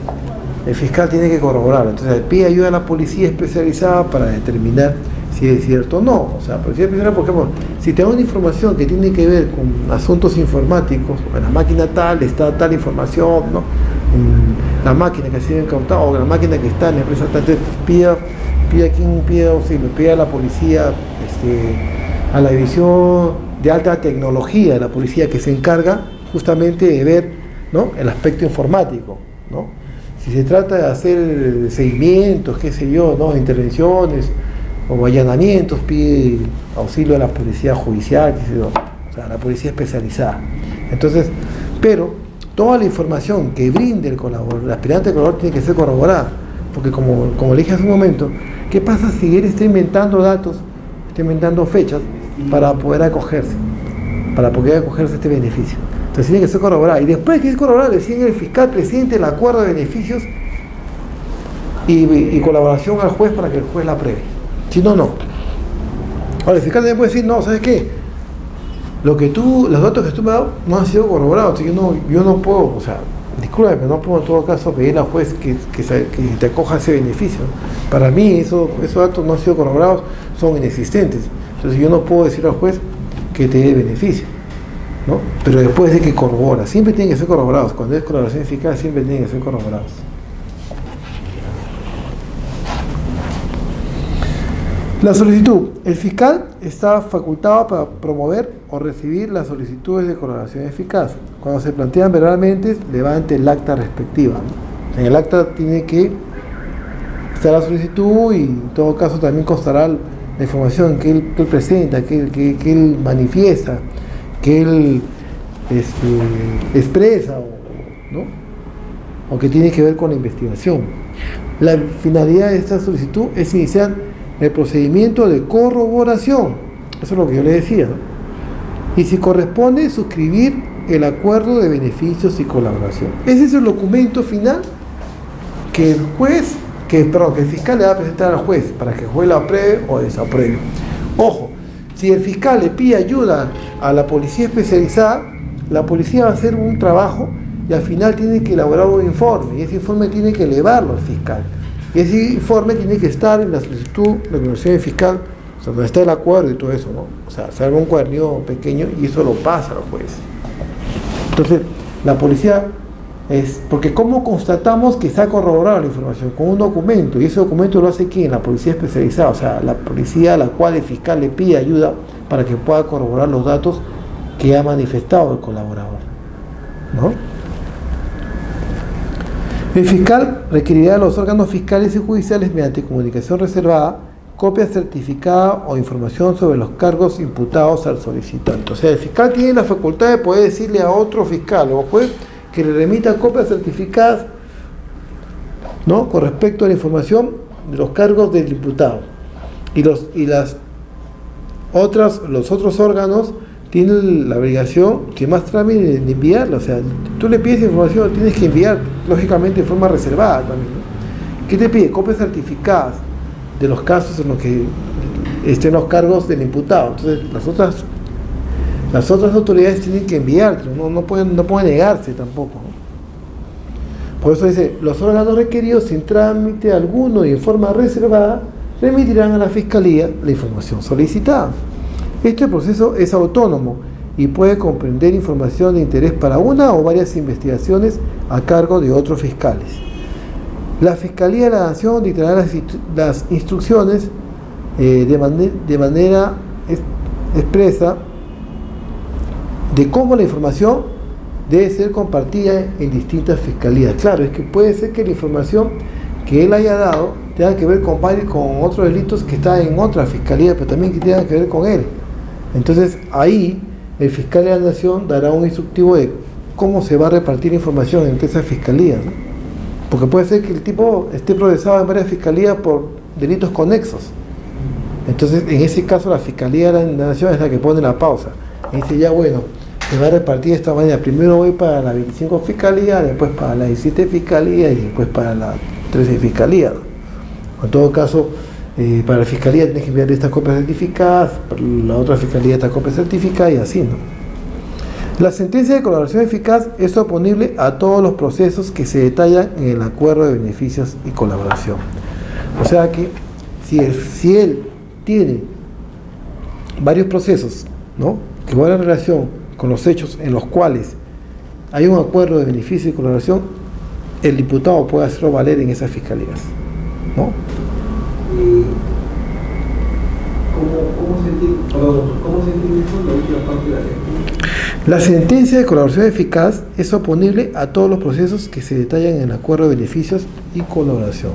El fiscal tiene que corroborar, entonces pide ayuda a la policía especializada para determinar si es cierto o no. O sea, policía especializada, por ejemplo, si tengo una información que tiene que ver con asuntos informáticos, en la máquina tal está tal información, ¿no? En la máquina que ha sido incautada o la máquina que está en la empresa tal, entonces pide auxilio, pide a la policía, a la división de alta tecnología de la policía que se encarga justamente de ver, ¿no? El aspecto informático, ¿no? Si se trata de hacer seguimientos, qué sé yo, ¿no? Intervenciones o allanamientos, pide auxilio a la policía judicial, qué sé yo, o sea, a la policía especializada. Entonces, pero toda la información que brinde el aspirante colaborador tiene que ser corroborada, porque como le dije hace un momento, ¿qué pasa si él está inventando datos, está inventando fechas para poder acogerse a este beneficio? Entonces tiene que ser corroborado. Y después que es corroborado, recién el fiscal presente el acuerdo de beneficios y colaboración al juez para que el juez la apruebe. Si no, no. Ahora, el fiscal también puede decir, no, ¿sabes qué? los datos que tú me has dado no han sido corroborados. Yo no puedo, o sea, discúlpame, no puedo en todo caso pedirle al juez que te acoja ese beneficio. Para mí esos datos no han sido corroborados, son inexistentes. Entonces yo no puedo decir al juez que te dé beneficio, ¿no? Pero después de que corrobora, siempre tienen que ser corroborados. Cuando es colaboración eficaz, siempre tienen que ser corroborados. La solicitud. El fiscal está facultado para promover o recibir las solicitudes de colaboración eficaz. Cuando se plantean verbalmente, levante el acta respectiva, ¿no? En el acta tiene que estar la solicitud y en todo caso también constará la información que él presenta, que él manifiesta, que él expresa, ¿no? O que tiene que ver con la investigación. La finalidad de esta solicitud es iniciar el procedimiento de corroboración. Eso es lo que yo le decía, ¿no? Y si corresponde, suscribir el acuerdo de beneficios y colaboración. Ese es el documento final que el fiscal le va a presentar al juez para que el juez lo apruebe o desapruebe. Ojo, si el fiscal le pide ayuda a la policía especializada, la policía va a hacer un trabajo y al final tiene que elaborar un informe, y ese informe tiene que elevarlo al fiscal. Y ese informe tiene que estar en la solicitud de declaración del fiscal, o sea, donde está el acuerdo y todo eso, ¿no? O sea, se arma un cuadernillo pequeño y eso lo pasa al juez. Entonces, la policía porque ¿cómo constatamos que se ha corroborado la información? Con un documento, y ese documento lo hace ¿quién? La policía especializada, o sea, la policía a la cual el fiscal le pide ayuda para que pueda corroborar los datos que ha manifestado el colaborador, ¿no? El fiscal requerirá a los órganos fiscales y judiciales mediante comunicación reservada, copia certificada o información sobre los cargos imputados al solicitante. O sea, el fiscal tiene la facultad de poder decirle a otro fiscal o juez que le remita copias certificadas, ¿no?, con respecto a la información de los cargos del imputado. Los otros órganos tienen la obligación, que más trámite, de enviarla. O sea, tú le pides información, tienes que enviar, lógicamente, de forma reservada también, ¿no? ¿Qué te pide? Copias certificadas de los casos en los que estén los cargos del imputado. Entonces, las otras autoridades tienen que enviártelo, no pueden negarse tampoco, ¿no? Por eso dice, los órganos requeridos sin trámite alguno y en forma reservada remitirán a la Fiscalía la información solicitada. Este proceso es autónomo y puede comprender información de interés para una o varias investigaciones a cargo de otros fiscales. La Fiscalía de la Nación dictará las instrucciones de manera expresa de cómo la información debe ser compartida en distintas fiscalías. Claro, es que puede ser que la información que él haya dado tenga que ver con otros delitos que están en otra fiscalía, pero también que tengan que ver con él. Entonces ahí el fiscal de la Nación dará un instructivo de cómo se va a repartir información entre esas fiscalías, ¿no? Porque puede ser que el tipo esté procesado en varias fiscalías por delitos conexos. Entonces en ese caso la Fiscalía de la Nación es la que pone la pausa y dice, ya bueno, se va a repartir de esta manera: primero voy para la 25 fiscalía, después para la 17 fiscalía y después para la 13 fiscalía, ¿no? En todo caso, para la fiscalía tienes que enviar estas copias certificadas, para la otra fiscalía esta copia certificada y así, ¿no? La sentencia de colaboración eficaz es oponible a todos los procesos que se detallan en el acuerdo de beneficios y colaboración. O sea que si él tiene varios procesos, ¿no?, que guardan relación con los hechos en los cuales hay un acuerdo de beneficio y colaboración, el diputado puede hacerlo valer en esas fiscalías, ¿no? ¿Cómo se entiende eso en la última parte de la sentencia? La sentencia de colaboración eficaz es oponible a todos los procesos que se detallan en el acuerdo de beneficios y colaboración.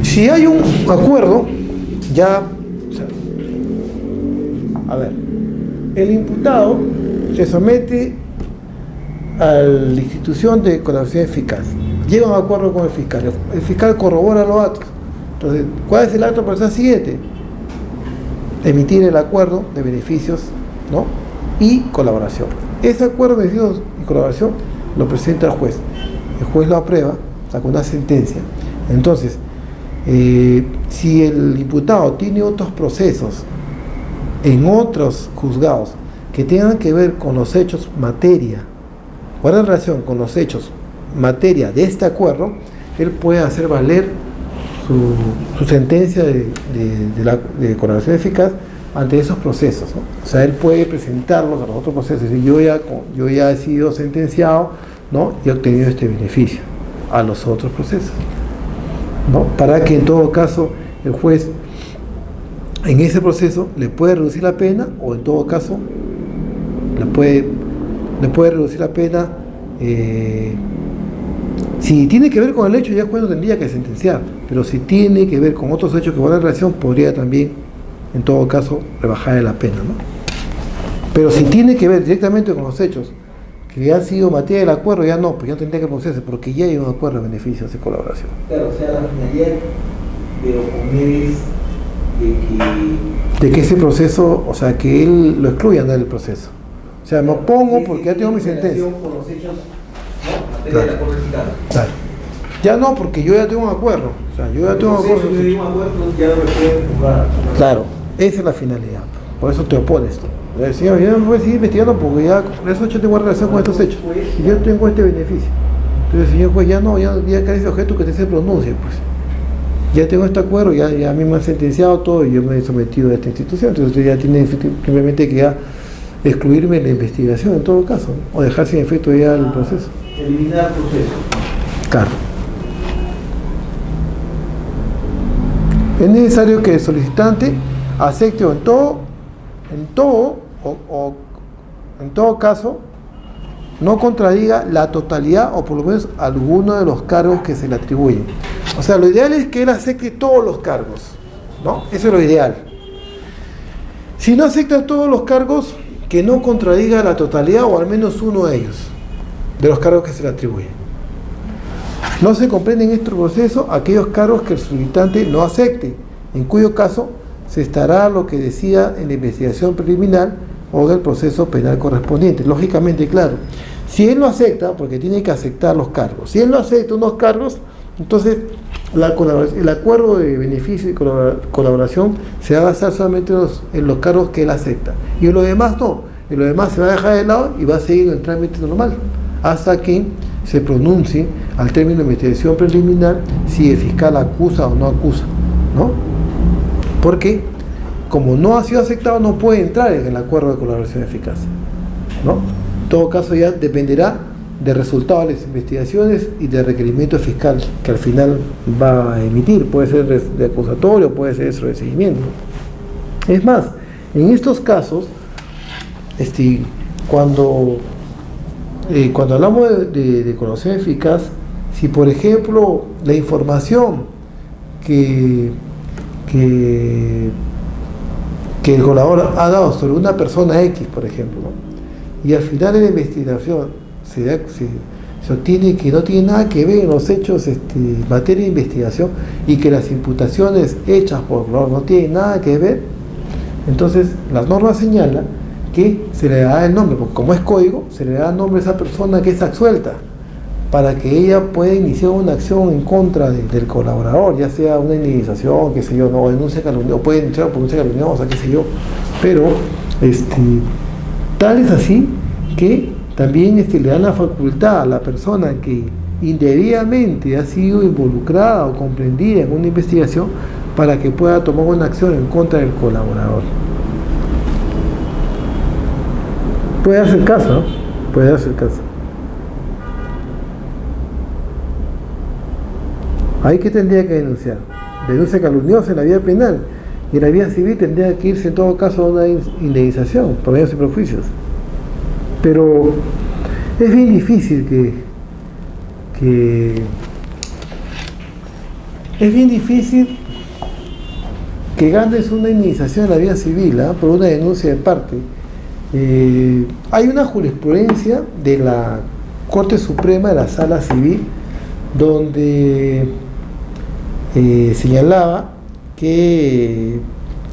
Si hay un acuerdo, ya, o sea, a ver, el imputado se somete a la institución de colaboración eficaz, llega a un acuerdo con el fiscal corrobora los datos. Entonces, ¿cuál es el acto procesal siguiente? Emitir el acuerdo de beneficios, ¿no?, y colaboración. Ese acuerdo de beneficios y colaboración lo presenta al juez. El juez lo aprueba, saca una sentencia. Entonces, si el imputado tiene otros procesos en otros juzgados que tengan que ver con los hechos materia, o en relación con los hechos materia de este acuerdo, él puede hacer valer su sentencia de colaboración eficaz ante esos procesos, ¿no? O sea, él puede presentarlos a los otros procesos y yo ya he sido sentenciado, ¿no? Y he obtenido este beneficio a los otros procesos, ¿no? Para que en todo caso el juez en ese proceso le puede reducir la pena, o en todo caso le puede reducir la pena. Si tiene que ver con el hecho, ya el juez no tendría que sentenciar, pero si tiene que ver con otros hechos que van en relación, podría también, en todo caso, rebajarle la pena, ¿no? Pero si tiene que ver directamente con los hechos que han sido materia del acuerdo, ya no, pues ya tendría que pronunciarse, porque ya hay un acuerdo de beneficios de colaboración. Claro, o sea, la finalidad de oponer es de que ese proceso, o sea, que él lo excluyan del proceso. O sea, me opongo porque ya tengo mi sentencia. Con los hechos, ¿no? Materia del acuerdo eficaz. Claro. Ya no, porque yo ya tengo un acuerdo. O sea, yo ya tengo un acuerdo. Yo tengo un acuerdo, ya no me pueden juzgar. Claro, esa es la finalidad. Por eso te opones tú. Señor, yo no voy a seguir investigando porque ya con esos hechos tengo relación con estos hechos. Y yo tengo este beneficio. Entonces, señor juez, ya no, ya cae ese objeto que se pronuncie, pues. Ya tengo este acuerdo, ya a mí me han sentenciado todo y yo me he sometido a esta institución. Entonces usted ya tiene simplemente que ya excluirme de la investigación en todo caso, ¿no? O dejar sin efecto ya el proceso. Eliminar proceso. Claro. Es necesario que el solicitante acepte en todo caso, no contradiga la totalidad o por lo menos alguno de los cargos que se le atribuyen. O sea, lo ideal es que él acepte todos los cargos, ¿no? Eso es lo ideal. Si no acepta todos los cargos, que no contradiga la totalidad o al menos uno de ellos, de los cargos que se le atribuyen. No se comprende en este proceso aquellos cargos que el solicitante no acepte, en cuyo caso se estará lo que decía en la investigación preliminar o del proceso penal correspondiente. Lógicamente, claro, si él lo acepta, porque tiene que aceptar los cargos, si él no acepta unos cargos, entonces el acuerdo de beneficio y colaboración se va a basar solamente en los cargos que él acepta, y en lo demás no, en lo demás se va a dejar de lado y va a seguir el trámite normal, hasta que se pronuncie al término de investigación preliminar si el fiscal acusa o no acusa, ¿no? Porque como no ha sido aceptado, no puede entrar en el acuerdo de colaboración eficaz, ¿no? En todo caso ya dependerá del resultado de las investigaciones y del requerimiento fiscal que al final va a emitir. Puede ser de acusatorio, puede ser de seguimiento. Es más, en estos casos, cuando hablamos de colaboración eficaz, si por ejemplo la información que el colaborador ha dado sobre una persona X, por ejemplo, ¿no? Y al final de la investigación se obtiene que no tiene nada que ver en los hechos en materia de investigación y que las imputaciones hechas por el colaborador no tienen nada que ver, entonces las normas señalan que se le da el nombre, porque como es código, se le da nombre a esa persona que es absuelta, para que ella pueda iniciar una acción en contra del colaborador, ya sea una indemnización, qué sé yo, no, denuncia calumniosa, o puede iniciar por denuncia calumniosa, qué sé yo, pero tal es así que también le dan la facultad a la persona que indebidamente ha sido involucrada o comprendida en una investigación para que pueda tomar una acción en contra del colaborador. Puede darse el caso, ¿no? Puede darse el caso. Ahí que tendría que denunciar. Denuncia calumniosa en la vía penal, y en la vía civil tendría que irse en todo caso a una indemnización por daños y perjuicios. Pero es bien difícil que ganes una indemnización en la vía civil, ¿eh? Por una denuncia de parte. Hay una jurisprudencia de la Corte Suprema de la Sala Civil donde señalaba que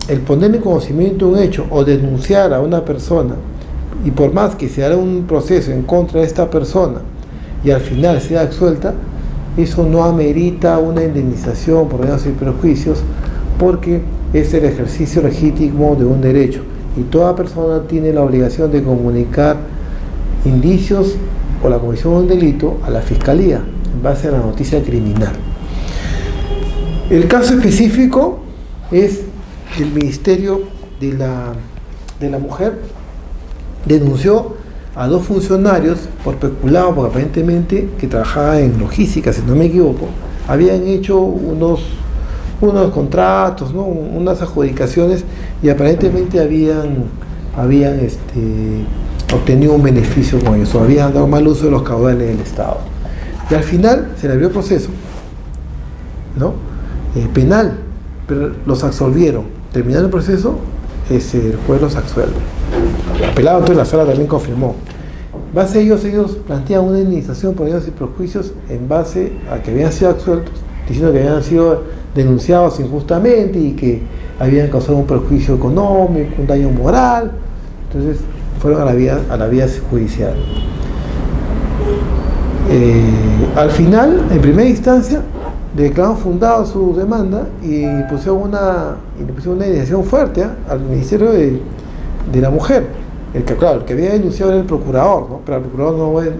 el poner en conocimiento un hecho o denunciar a una persona, y por más que se haga un proceso en contra de esta persona y al final sea absuelta, eso no amerita una indemnización por daños y perjuicios, porque es el ejercicio legítimo de un derecho y toda persona tiene la obligación de comunicar indicios o la comisión de un delito a la Fiscalía en base a la noticia criminal. El caso específico es el Ministerio de la Mujer denunció a 2 funcionarios por peculado, porque aparentemente que trabajaban en logística, si no me equivoco, habían hecho unos contratos, ¿no? Unas adjudicaciones y aparentemente habían obtenido un beneficio con eso, habían dado mal uso de los caudales del Estado. Y al final se le abrió proceso, ¿no? Penal, pero los absolvieron. Terminando el proceso, el juez los absuelve. Apelado, entonces la sala también confirmó. En base a ellos plantean una indemnización por daños y perjuicios en base a que habían sido absueltos, diciendo que habían sido denunciados injustamente y que habían causado un perjuicio económico, un daño moral. Entonces fueron a la vía judicial. Al final, en primera instancia, declararon fundada su demanda y pusieron una indemnización fuerte al Ministerio de la Mujer. El que había denunciado era el procurador, ¿no? Pero el procurador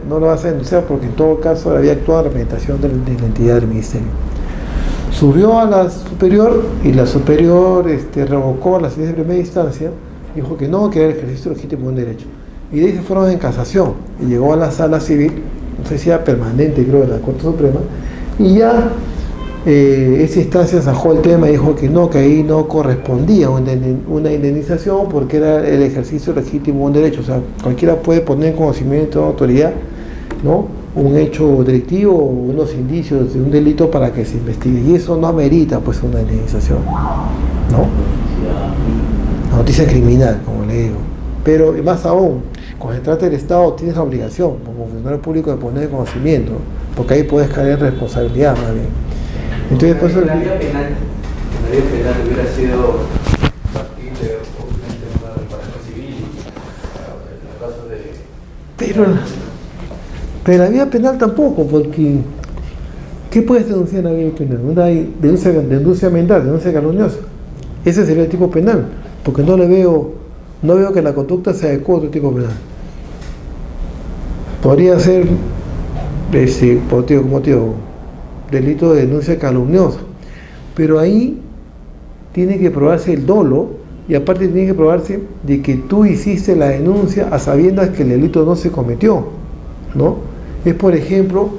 no lo va a denunciar porque en todo caso había actuado en representación de la entidad del ministerio. Subió a la superior y la superior revocó la sentencia de primera instancia, dijo que no, que era el ejercicio legítimo de un derecho. Y de ahí se fueron en casación y llegó a la sala civil, no sé si era permanente, creo, de la Corte Suprema, y ya esa instancia zanjó el tema y dijo que no, que ahí no correspondía una indemnización porque era el ejercicio legítimo de un derecho. O sea, cualquiera puede poner en conocimiento de una autoridad, ¿no?, un hecho delictivo o unos indicios de un delito para que se investigue, y eso no amerita pues una indemnización, ¿no? La noticia criminal, como le digo. Pero más aún, cuando se trata del Estado, tienes la obligación como funcionario público de poner en conocimiento, porque ahí puedes caer en responsabilidad más bien. Entonces, pues, la vía penal hubiera sido factible obviamente una reparación civil en el caso de... Pero la vía penal tampoco, porque ¿qué puedes denunciar en la vía penal? Una denuncia mental, denuncia calumniosa. Ese sería el tipo penal, porque no veo que la conducta se adecue a otro tipo penal. Podría ser delito de denuncia calumniosa, pero ahí tiene que probarse el dolo y aparte tiene que probarse de que tú hiciste la denuncia a sabiendas que el delito no se cometió, ¿no? Es, por ejemplo,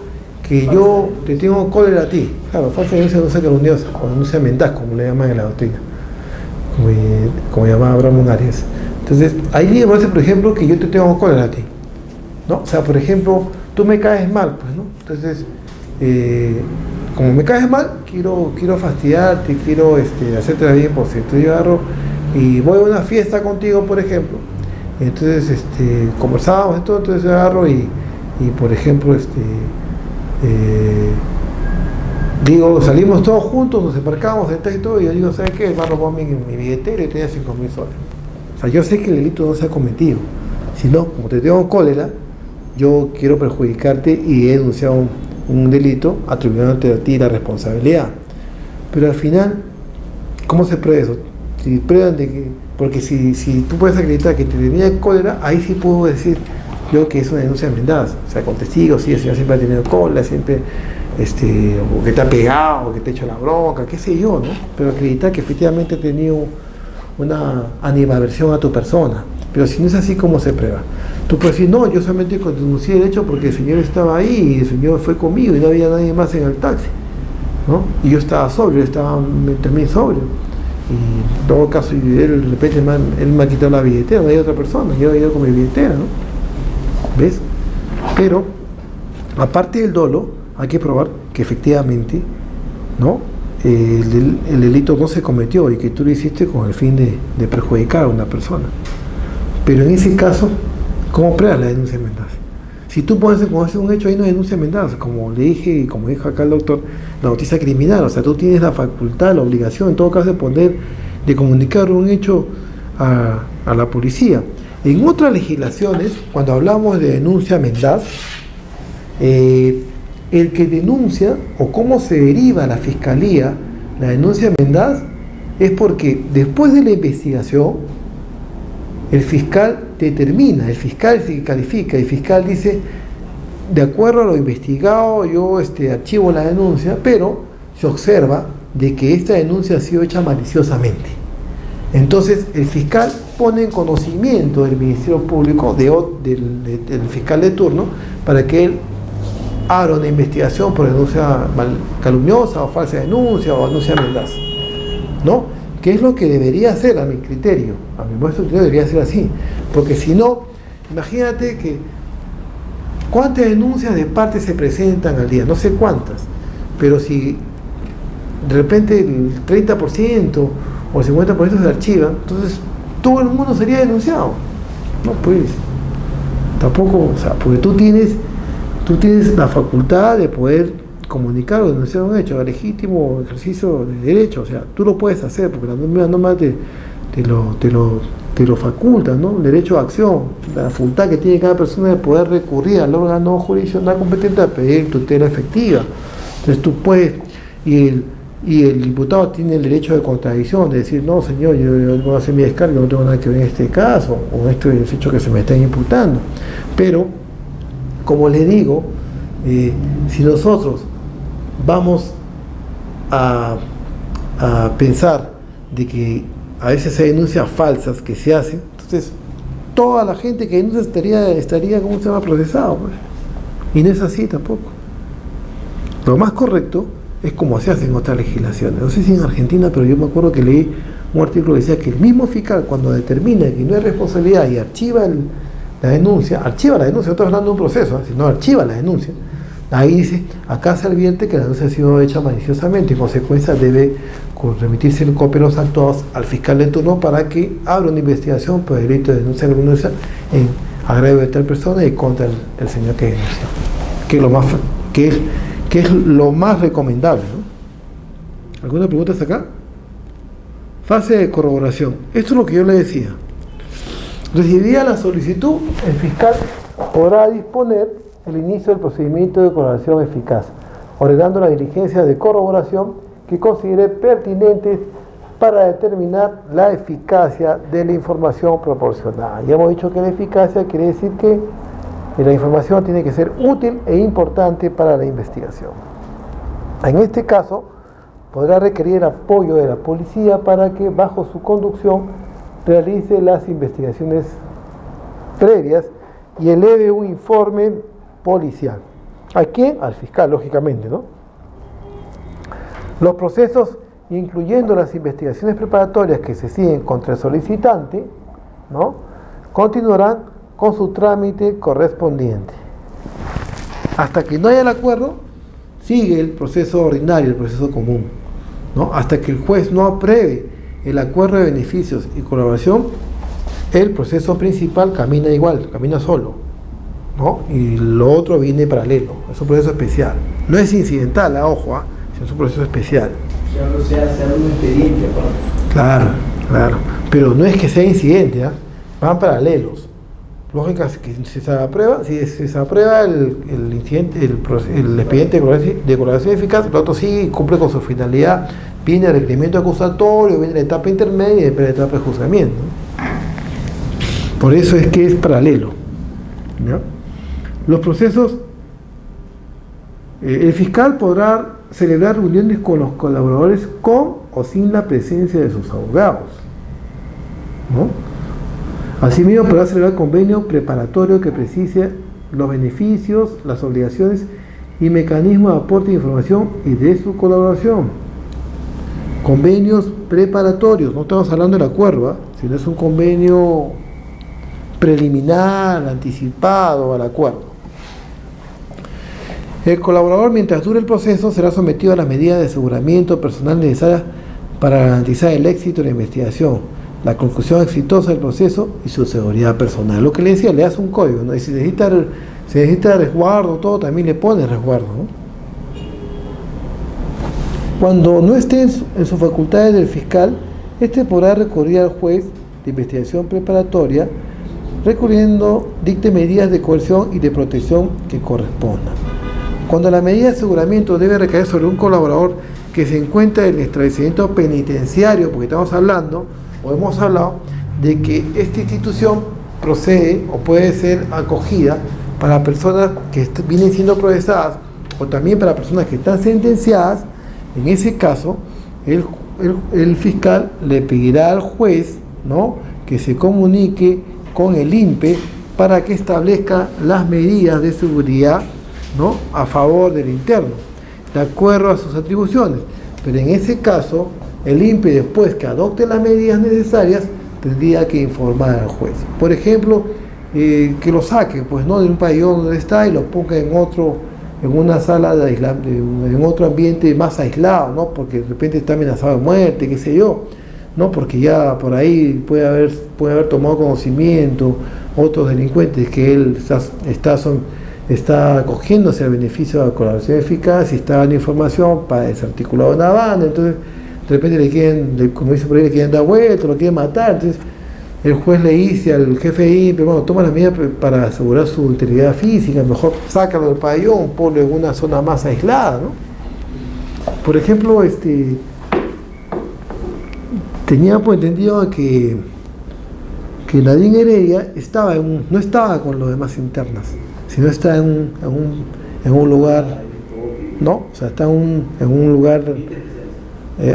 que yo te tengo cólera a ti, claro, falsa denuncia calumniosa o denuncia mendaz, como le llaman en la doctrina, como llamaba Abraham Arias. Entonces ahí me parece, por ejemplo, que yo te tengo cólera a ti, ¿no? O sea, por ejemplo, tú me caes mal, pues, ¿no? Entonces como me caes mal, quiero fastidiarte, quiero hacerte la vida imposible. Entonces yo agarro y voy a una fiesta contigo, por ejemplo. Entonces conversábamos, entonces yo agarro y por ejemplo digo, salimos todos juntos, nos embarcamos y todo, y yo digo, ¿sabes qué? Me robó mi billetera y tenía 5.000 soles. O sea, yo sé que el delito no se ha cometido, sino como te tengo cólera, yo quiero perjudicarte y he denunciado un delito atribuyéndote a ti la responsabilidad. Pero al final, ¿cómo se prueba eso? Si prueban de que, porque si tú puedes acreditar que te tenía cólera, ahí sí puedo decir yo que es una denuncia mendaz, o sea, con testigos, sí, el señor siempre ha tenido cólera, siempre o que te ha pegado, o que te ha hecho la bronca, qué sé yo, ¿no? Pero acreditar que efectivamente ha tenido una animadversión a tu persona. Pero si no es así, ¿cómo se prueba? Tú puedes decir, no, yo solamente denuncié el hecho porque el señor estaba ahí y el señor fue conmigo y no había nadie más en el taxi, ¿no? Y yo estaba sobrio, estaba también sobrio. Y en todo caso, él de repente él me ha quitado la billetera, no hay otra persona, yo he ido con mi billetera, ¿no? ¿Ves? Pero, aparte del dolo, hay que probar que efectivamente, ¿no?, el delito no se cometió y que tú lo hiciste con el fin de perjudicar a una persona. Pero en ese caso, ¿cómo pruebas la denuncia mendaz? Si tú pones como hacer un hecho, ahí no hay denuncia mendaz, como le dije y como dijo acá el doctor, la noticia criminal, o sea, tú tienes la facultad, la obligación, en todo caso, de comunicar un hecho a la policía. En otras legislaciones, cuando hablamos de denuncia mendaz, el que denuncia o cómo se deriva a la fiscalía la denuncia mendaz es porque después de la investigación el fiscal determina, el fiscal es el que califica, el fiscal dice, de acuerdo a lo investigado, yo archivo la denuncia, pero se observa de que esta denuncia ha sido hecha maliciosamente. Entonces, el fiscal pone en conocimiento del Ministerio Público, del fiscal de turno, para que él abra una investigación por denuncia calumniosa o falsa denuncia o denuncia mendaza, ¿no? Que es lo que debería hacer a mi criterio, a mi modesto criterio debería ser así, porque si no, imagínate que cuántas denuncias de parte se presentan al día, no sé cuántas, pero si de repente el 30% o el 50% se archiva, entonces todo el mundo sería denunciado. No, pues, tampoco, o sea, porque tú tienes la facultad de poder comunicar o denunciar un hecho, legítimo ejercicio de derecho, o sea, tú lo puedes hacer, porque la norma te lo faculta, ¿no? El derecho a acción, la facultad que tiene cada persona de poder recurrir al órgano jurisdiccional competente a pedir tutela efectiva. Entonces tú puedes, y el diputado tiene el derecho de contradicción, de decir, no señor, yo voy a hacer mi descarga, no tengo nada que ver en este caso, o en este hecho que se me está imputando. Pero, como les digo, si nosotros vamos a pensar de que a veces hay denuncias falsas que se hacen, entonces toda la gente que denuncia estaría ¿cómo se llama? Procesado, pues. Y no es así tampoco. Lo más correcto es como se hace en otras legislaciones. No sé si en Argentina, pero yo me acuerdo que leí un artículo que decía que el mismo fiscal, cuando determina que no hay responsabilidad y archiva la denuncia, no estamos hablando de un proceso, sino archiva la denuncia, ahí dice, acá se advierte que la denuncia ha sido hecha maliciosamente y en consecuencia debe remitirse el copia de los actuados al fiscal de turno para que abra una investigación por el delito de denuncia en agravio de tal persona y contra el señor que denunció, que es lo más recomendable, ¿no? ¿Alguna pregunta hasta acá? Fase de corroboración. Esto es lo que yo le decía. Recibida la solicitud, el fiscal podrá disponer el inicio del procedimiento de corroboración eficaz, ordenando la diligencia de corroboración que considere pertinentes para determinar la eficacia de la información proporcionada. Ya hemos dicho que la eficacia quiere decir que la información tiene que ser útil e importante para la investigación. En este caso, podrá requerir el apoyo de la policía para que, bajo su conducción, realice las investigaciones previas y eleve un informe policial. ¿A quién? Al fiscal, lógicamente, ¿no? Los procesos, incluyendo las investigaciones preparatorias que se siguen contra el solicitante, ¿no?, continuarán con su trámite correspondiente. Hasta que no haya el acuerdo, sigue el proceso ordinario, el proceso común, ¿no? Hasta que el juez no apruebe el acuerdo de beneficios y colaboración, el proceso principal camina igual, camina solo, ¿no? Y lo otro viene paralelo, es un proceso especial. No es incidental, ojo, es un proceso especial. O sea, se hace un expediente aparte. Claro. Pero no es que sea incidente, van paralelos. Lógica que si se aprueba el incidente, el expediente de colaboración eficaz, el otro sí cumple con su finalidad, viene el requerimiento acusatorio, viene la etapa intermedia y después la etapa de juzgamiento, ¿no? Por eso es que es paralelo, ¿no? Los procesos, el fiscal podrá celebrar reuniones con los colaboradores con o sin la presencia de sus abogados, ¿no? Asimismo, podrá celebrar convenio preparatorio que precise los beneficios, las obligaciones y mecanismos de aporte de información y de su colaboración. Convenios preparatorios, no estamos hablando del acuerdo, sino es un convenio preliminar, anticipado al acuerdo. El colaborador, mientras dure el proceso, será sometido a las medidas de aseguramiento personal necesarias para garantizar el éxito de la investigación, la conclusión exitosa del proceso y su seguridad personal. Lo que le decía, le hace un código, ¿no? Y si necesita resguardo, todo, también le pone resguardo, ¿no? Cuando no esté en sus facultades del fiscal, este podrá recurrir al juez de investigación preparatoria, recurriendo dicte medidas de coerción y de protección que correspondan. Cuando la medida de aseguramiento debe recaer sobre un colaborador que se encuentra en el establecimiento penitenciario, porque estamos hablando, o hemos hablado, de que esta institución procede o puede ser acogida para personas que vienen siendo procesadas o también para personas que están sentenciadas. En ese caso, el fiscal le pedirá al juez, ¿no?, que se comunique con el INPE para que establezca las medidas de seguridad, ¿no?, a favor del interno, de acuerdo a sus atribuciones. Pero en ese caso, el INPE, después que adopte las medidas necesarias, tendría que informar al juez. Por ejemplo, que lo saque, pues, ¿no?, de un pabellón donde está y lo ponga en una sala en otro ambiente más aislado, ¿no?, porque de repente está amenazado de muerte, qué sé yo, ¿no?, porque ya por ahí puede haber tomado conocimiento otros delincuentes que él está acogiéndose al beneficio de la colaboración eficaz y está dando información para desarticular una banda. Entonces de repente como dice por ahí, le quieren dar vuelta, lo quieren matar. Entonces el juez le dice al jefe de INPE, bueno, toma las medidas para asegurar su integridad física, mejor sácalo del pabellón, ponlo en una zona más aislada, ¿no? Por ejemplo, tenía pues entendido que Nadine Heredia no estaba con los demás internas, sino está en un lugar, ¿no? O sea, está en un lugar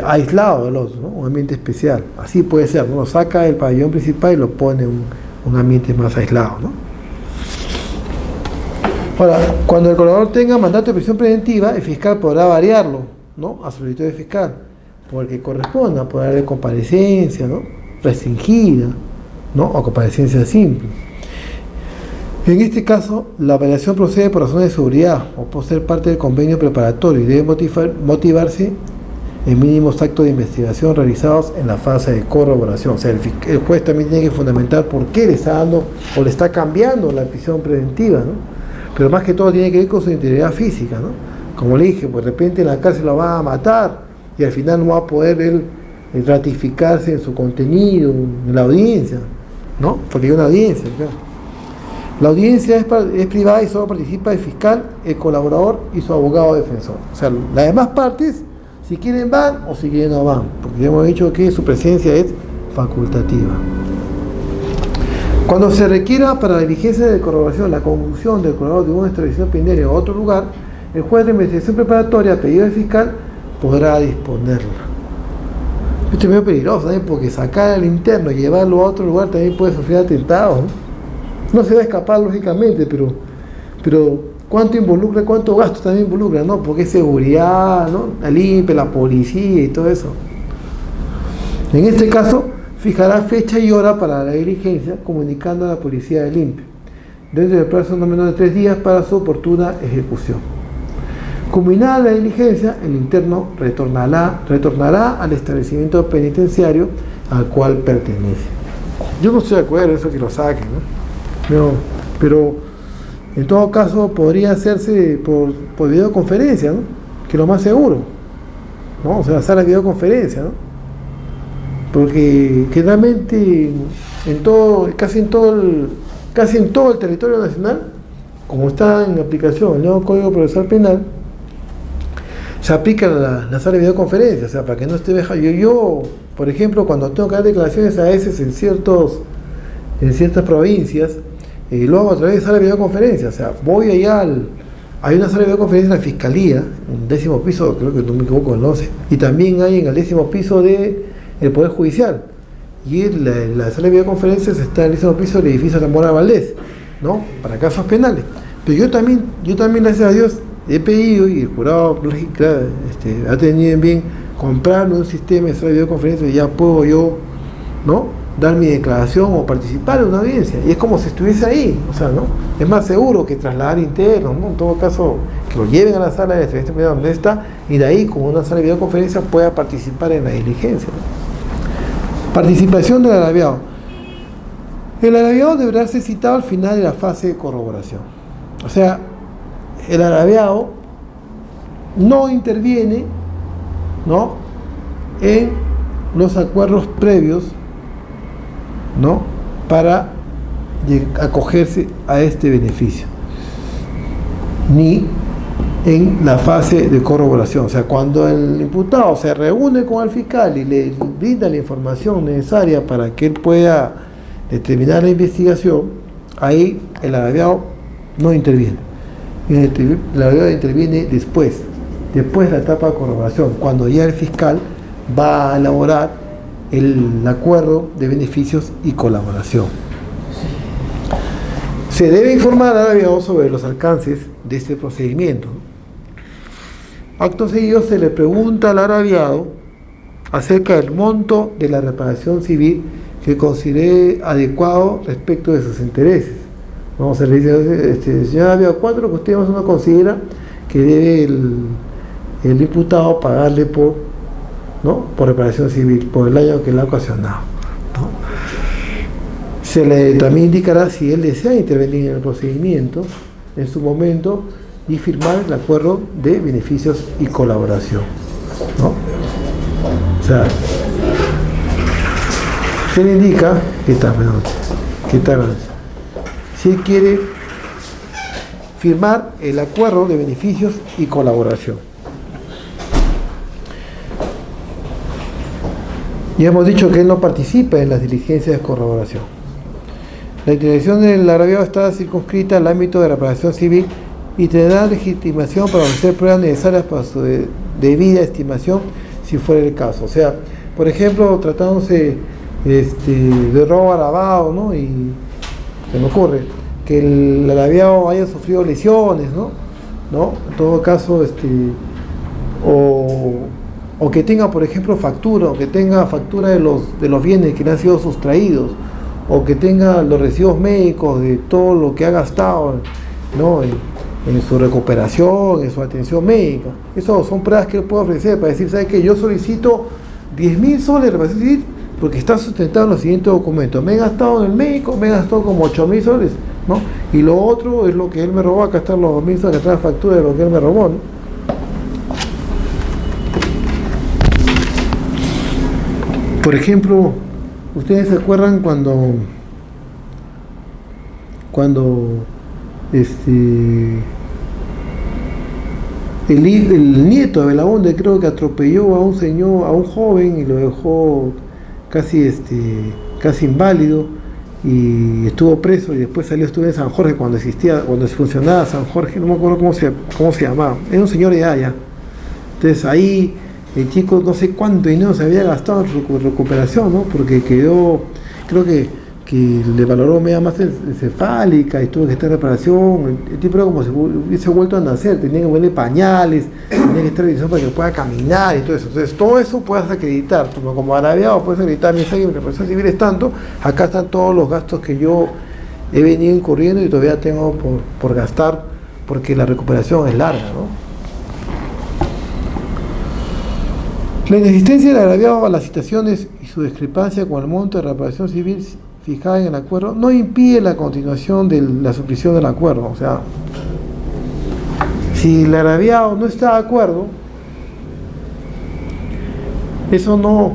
aislado del otro, ¿no?, un ambiente especial. Así puede ser, ¿no? Lo saca del pabellón principal y lo pone en un ambiente más aislado, ¿no? Ahora, cuando el colaborador tenga mandato de prisión preventiva, el fiscal podrá variarlo, ¿no?, a solicitud del fiscal, porque corresponda, puede haber comparecencia, ¿no?, restringida, ¿no?, o comparecencia simple. En este caso, la variación procede por razones de seguridad o por ser parte del convenio preparatorio y debe motivarse en mínimos actos de investigación realizados en la fase de corroboración. O sea, el juez también tiene que fundamentar por qué le está dando o le está cambiando la prisión preventiva, ¿no? Pero más que todo tiene que ver con su integridad física, ¿no? Como le dije, pues de repente en la cárcel lo va a matar y al final no va a poder él ratificarse en su contenido, en la audiencia, ¿no? Porque hay una audiencia, claro. La audiencia es privada y solo participa el fiscal, el colaborador y su abogado defensor. O sea, las demás partes, si quieren van o si quieren no van, porque ya hemos dicho que su presencia es facultativa. Cuando se requiera para la diligencia de corroboración la conjunción del colaborador de una extradición pendiente en otro lugar, el juez de investigación preparatoria, a pedido del fiscal, podrá disponerla. Esto es medio peligroso, ¿no?, porque sacar al interno y llevarlo a otro lugar también puede sufrir atentados, ¿no? No se va a escapar, lógicamente, pero ¿cuánto involucra, cuánto gasto también involucra, ¿no? Porque es seguridad, ¿no?, el INPE, la policía y todo eso. En este caso, fijará fecha y hora para la diligencia, comunicando a la policía del INPE, dentro del plazo no menor de 3 días para su oportuna ejecución. Culminada la diligencia, el interno retornará al establecimiento penitenciario al cual pertenece. Yo no estoy de acuerdo en eso que lo saquen, ¿no? Pero en todo caso podría hacerse por videoconferencia, ¿no?, que es lo más seguro, ¿no? O sea, sala de videoconferencia, ¿no? Porque generalmente casi en todo el territorio nacional, como está en aplicación el nuevo Código Procesal Penal, se aplica la sala de videoconferencia. O sea, para que no esté dejado. Yo, por ejemplo, cuando tengo que dar declaraciones a veces en ciertas provincias, lo hago a través de sala de videoconferencia. O sea, voy allá hay una sala de videoconferencia en la Fiscalía, en el 10º piso, creo que no me equivoco, el 11, y también hay en el 10º piso del Poder Judicial. Y la sala de videoconferencias está en el 10º piso del edificio de la Mora Valdés, ¿no?, para casos penales. Pero yo también, gracias a Dios, he pedido, y el jurado ha tenido en bien comprarme un sistema de sala de videoconferencia y ya puedo yo, ¿no?, dar mi declaración o participar en una audiencia, y es como si estuviese ahí. O sea, ¿no?, es más seguro que trasladar internos, ¿no? En todo caso, que lo lleven a la sala de extradición penal donde está, y de ahí, con una sala de videoconferencia, pueda participar en la diligencia, ¿no? Participación del agraviado. El agraviado deberá ser citado al final de la fase de corroboración. O sea, el agraviado no interviene, ¿no?, en los acuerdos previos, ¿no?, para acogerse a este beneficio, ni en la fase de corroboración. O sea, cuando el imputado se reúne con el fiscal y le brinda la información necesaria para que él pueda determinar la investigación, ahí el agraviado no interviene. El agraviado interviene después de la etapa de corroboración, cuando ya el fiscal va a elaborar el acuerdo de beneficios y colaboración. Se debe informar al agraviado sobre los alcances de este procedimiento. Acto seguido se le pregunta al agraviado acerca del monto de la reparación civil que considere adecuado respecto de sus intereses. Vamos a decir, señor agraviado, ¿cuánto es lo que usted más o menos considera que debe el imputado pagarle por reparación civil, por el daño que le ha ocasionado, ¿no? Se le también indicará si él desea intervenir en el procedimiento en su momento y firmar el acuerdo de beneficios y colaboración, ¿no? O sea, se le indica si él quiere firmar el acuerdo de beneficios y colaboración. Ya hemos dicho que él no participa en las diligencias de corroboración. La intervención del agraviado está circunscrita al ámbito de la reparación civil y tendrá legitimación para ofrecer pruebas necesarias para su debida estimación si fuera el caso. O sea, por ejemplo, tratándose de robo agravado, ¿no? Y se me ocurre que el agraviado haya sufrido lesiones, ¿no? En todo caso, o que tenga, por ejemplo, factura, o que tenga factura de los bienes que le han sido sustraídos, o que tenga los recibos médicos de todo lo que ha gastado, ¿no? En su recuperación, en su atención médica. Eso son pruebas que él puede ofrecer para decir, ¿sabe qué? Yo solicito 10.000 soles de reparación civil porque está sustentado en los siguientes documentos. Me he gastado en el médico, me he gastado como 8.000 soles, ¿no? Y lo otro es lo que él me robó, acá están los 2.000 soles, que trae factura de lo que él me robó, ¿no? Por ejemplo, ¿ustedes se acuerdan cuando el nieto de Belaúnde creo que atropelló a un señor, a un joven, y lo dejó casi inválido, y estuvo preso, y después estuvo en San Jorge cuando funcionaba San Jorge, no me acuerdo cómo se llamaba, era un señor de edad ya. Entonces ahí el chico no sé cuánto dinero se había gastado en su recuperación, ¿no? Porque quedó, creo que le valoró media más encefálica y tuvo que estar en reparación. El tipo era como si hubiese vuelto a nacer, tenía que ponerle pañales, tenía que estar en visión para que pueda caminar y todo eso. Entonces todo eso puedes acreditar, como agraviado puedes acreditar, mi reparación civil es tanto, acá están todos los gastos que yo he venido incurriendo y todavía tengo por gastar, porque la recuperación es larga, ¿no? La inexistencia del agraviado a las citaciones y su discrepancia con el monto de reparación civil fijada en el acuerdo no impide la continuación de la suscripción del acuerdo. O sea, si el agraviado no está de acuerdo, eso no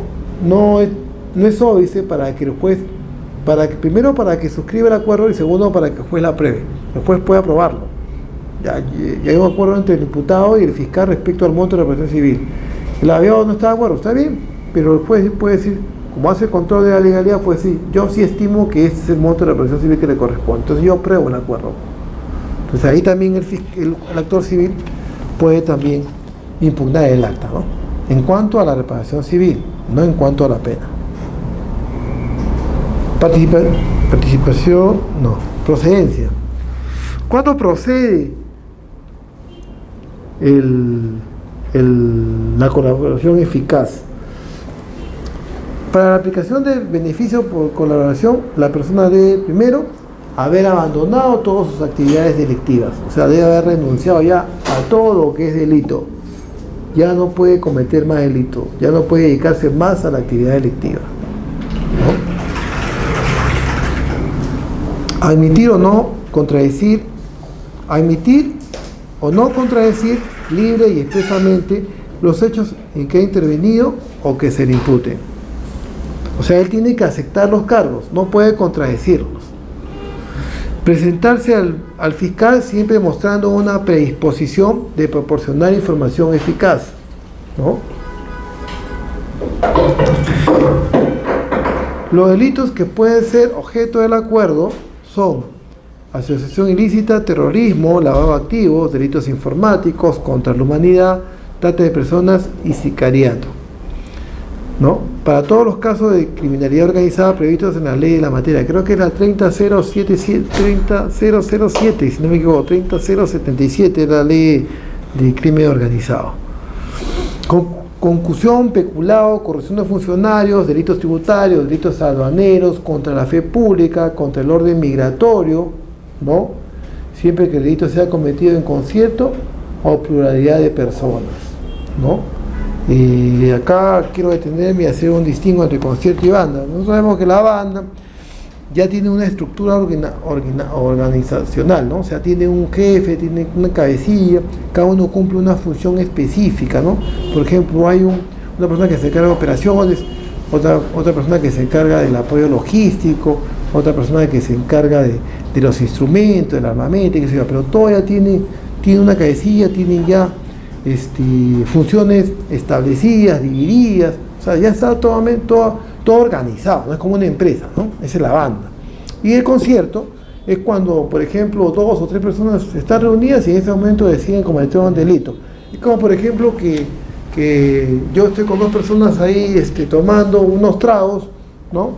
es óbice para que el juez, primero para que suscriba el acuerdo y segundo para que el juez la apruebe. El juez puede aprobarlo. Ya hay un acuerdo entre el imputado y el fiscal respecto al monto de reparación civil. El agraviado no está de acuerdo, está bien, pero el juez puede decir, como hace el control de la legalidad, puede decir, yo sí estimo que este es el monto de la reparación civil que le corresponde, entonces yo apruebo el acuerdo. Entonces ahí también el actor civil puede también impugnar el acta, ¿no? En cuanto a la reparación civil, no en cuanto a la pena. Procedencia. ¿Cuándo procede la colaboración eficaz? Para la aplicación del beneficio por colaboración, la persona debe primero haber abandonado todas sus actividades delictivas, o sea, debe haber renunciado ya a todo lo que es delito, ya no puede cometer más delitos, ya no puede dedicarse más a la actividad delictiva, ¿no? Admitir o no contradecir libre y expresamente los hechos en que ha intervenido o que se le imputen. O sea, él tiene que aceptar los cargos, no puede contradecirlos. Presentarse al fiscal siempre mostrando una predisposición de proporcionar información eficaz, ¿no? Los delitos que pueden ser objeto del acuerdo son asociación ilícita, terrorismo, lavado de activos, delitos informáticos, contra la humanidad, trata de personas y sicariato, ¿no? Para todos los casos de criminalidad organizada previstos en la ley de la materia, creo que era 30007, si no me equivoco, 30077 era la ley de crimen organizado. Concusión, peculado, corrupción de funcionarios, delitos tributarios, delitos aduaneros, contra la fe pública, contra el orden migratorio, ¿no? Siempre que el delito sea cometido en concierto o pluralidad de personas, ¿no? Y acá quiero detenerme y hacer un distingo entre concierto y banda. Nosotros sabemos que la banda ya tiene una estructura organizacional, ¿no? O sea, tiene un jefe, tiene una cabecilla, cada uno cumple una función específica, ¿no? Por ejemplo, hay una persona que se encarga de operaciones, otra persona que se encarga del apoyo logístico, otra persona que se encarga de los instrumentos, del armamento, pero todo ya tiene una cabecilla, tienen ya funciones establecidas, divididas, o sea, ya está todo organizado, no es como una empresa, ¿no? Esa es la banda. Y el concierto es cuando, por ejemplo, 2 o 3 personas están reunidas y en ese momento deciden cometer un delito. Es como, por ejemplo, que yo estoy con 2 personas ahí tomando unos tragos, ¿no?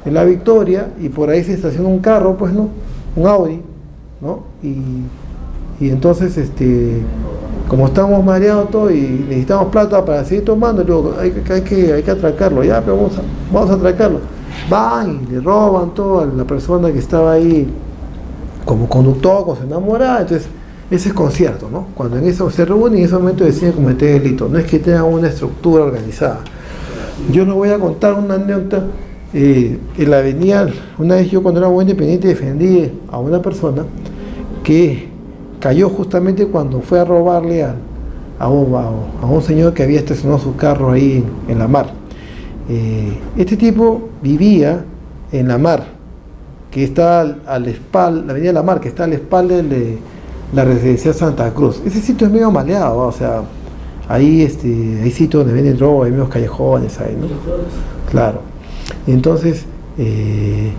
En La Victoria, y por ahí se estaciona un carro, pues, ¿no? Un Audi, ¿no? Y entonces, como estamos mareados todos y necesitamos plata para seguir tomando, luego hay que atracarlo, ya, pero vamos a atracarlo. Van y le roban todo a la persona que estaba ahí como conductor, con su enamorada. Entonces, ese es concierto, ¿no? Cuando en eso se reúnen y en ese momento deciden cometer delito. No es que tengan una estructura organizada. Yo les voy a contar una anécdota. En la avenida, una vez yo cuando era muy independiente defendí a una persona que cayó justamente cuando fue a robarle a un señor que había estacionado su carro ahí en La Mar. Este tipo vivía en La Mar, que está a la espalda, la avenida La Mar, que está a la espalda de la residencia Santa Cruz. Ese sitio es medio maleado, ¿no? O sea, ahí hay sitios donde venden droga, hay menos callejones ahí, ¿no? Claro. Entonces, el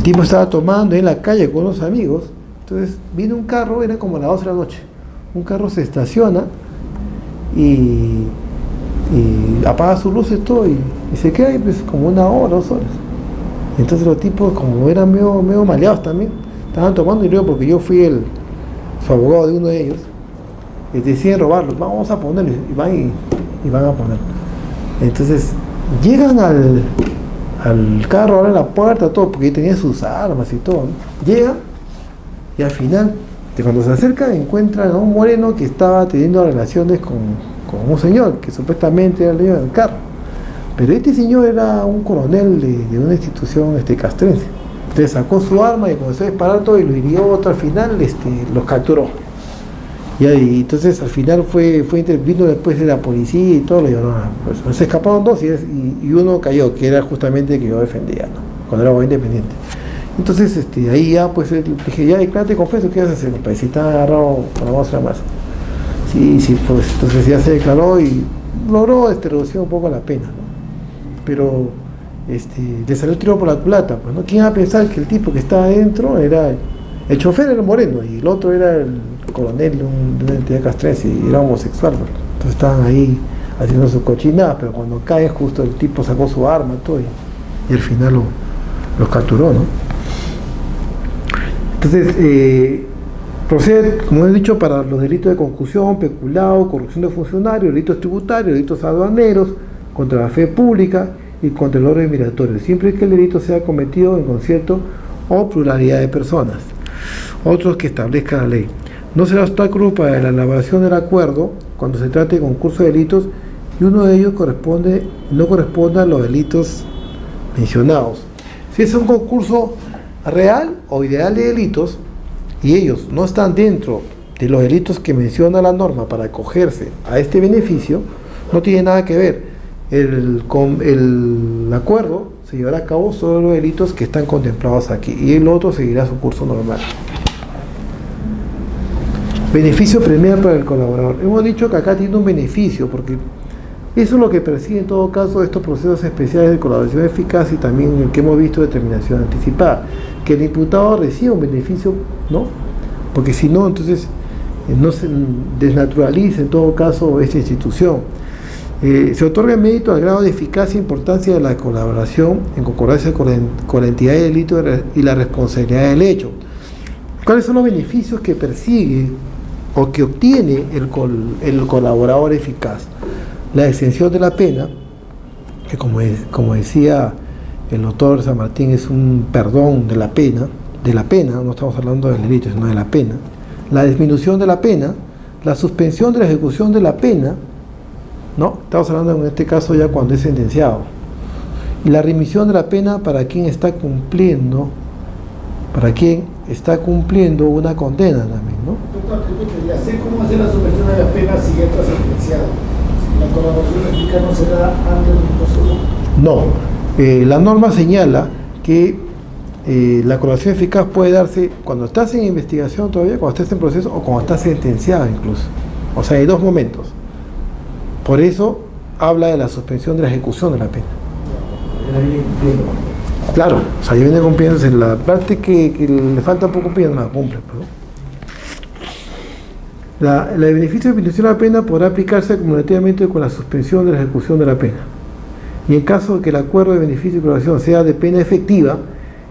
tipo estaba tomando en la calle con unos amigos. Entonces viene un carro, era como a las 12 de la noche, un carro se estaciona y apaga sus luces todo y se queda ahí pues como 1 hora, 2 horas. Entonces los tipos, como eran medio maleados también, estaban tomando, y luego porque yo fui su abogado de uno de ellos, deciden robarlos, vamos a ponerlos, y van a poner. Entonces llegan al carro, abren la puerta, todo, porque tenía sus armas y todo, ¿no? Llegan y al final, cuando se acercan, encuentran a un moreno que estaba teniendo relaciones con un señor que supuestamente era el dueño del carro. Pero este señor era un coronel de una institución castrense. Entonces sacó su arma y comenzó a disparar todo y lo hirió. Otro al final los capturó. Y entonces al final vino después de la policía y todo, lo llevaron pues, se escaparon 2 y uno cayó, que era justamente el que yo defendía, ¿no? Cuando era muy independiente. Entonces ahí ya pues dije, ya declárate, confieso, ¿qué vas a hacer? Pues si está agarrado con la muestra más. Sí, pues entonces ya se declaró y logró reducir un poco la pena, ¿no? Pero le salió el tiro por la culata, pues, ¿no? ¿Quién iba a pensar que el tipo que estaba adentro era el chofer, era moreno, y el otro era el coronel de una entidad castrense y era homosexual, pues? Entonces estaban ahí haciendo su cochinada, pero cuando cae justo el tipo sacó su arma todo y al final los capturó, ¿no? Entonces, procede, como he dicho, para los delitos de concusión, peculado, corrupción de funcionarios, delitos tributarios, delitos aduaneros, contra la fe pública y contra el orden migratorio, siempre que el delito sea cometido en concierto o pluralidad de personas. Otros que establezca la ley. No será obstáculo para la elaboración del acuerdo cuando se trate de concurso de delitos y uno de ellos no corresponda a los delitos mencionados. Si es un concurso real o ideal de delitos y ellos no están dentro de los delitos que menciona la norma para acogerse a este beneficio, no tiene nada que ver. El acuerdo se llevará a cabo sobre los delitos que están contemplados aquí, y el otro seguirá su curso normal. Beneficio premial para el colaborador. Hemos dicho que acá tiene un beneficio, porque eso es lo que persigue en todo caso estos procesos especiales de colaboración eficaz, y también el que hemos visto de determinación anticipada, que el imputado reciba un beneficio, ¿no? Porque si no, entonces no se desnaturaliza en todo caso esta institución. Se otorga mérito al grado de eficacia e importancia de la colaboración en concordancia con la entidad del delito y la responsabilidad del hecho. ¿Cuáles son los beneficios que persigue o que obtiene el colaborador eficaz? La exención de la pena, que como decía el doctor San Martín, es un perdón de la pena, no estamos hablando del delito, sino de la pena. La disminución de la pena, la suspensión de la ejecución de la pena, ¿no? Estamos hablando en este caso ya cuando es sentenciado. Y la remisión de la pena para quien está cumpliendo una condena también, ¿no? Ya sé cómo hacer la suspensión de la pena si ya está sentenciado. La colaboración eficaz no se da antes del proceso. No, la norma señala que la colaboración eficaz puede darse cuando estás en investigación todavía, cuando estás en proceso o cuando estás sentenciado incluso. O sea, hay dos momentos. Por eso habla de la suspensión de la ejecución de la pena. Claro, o sea, ya viene cumpliendo en la parte que le falta poco cumpliendo, la cumple, pero el beneficio de disminución de la pena podrá aplicarse acumulativamente con la suspensión de la ejecución de la pena. Y en caso de que el acuerdo de beneficio y colaboración sea de pena efectiva,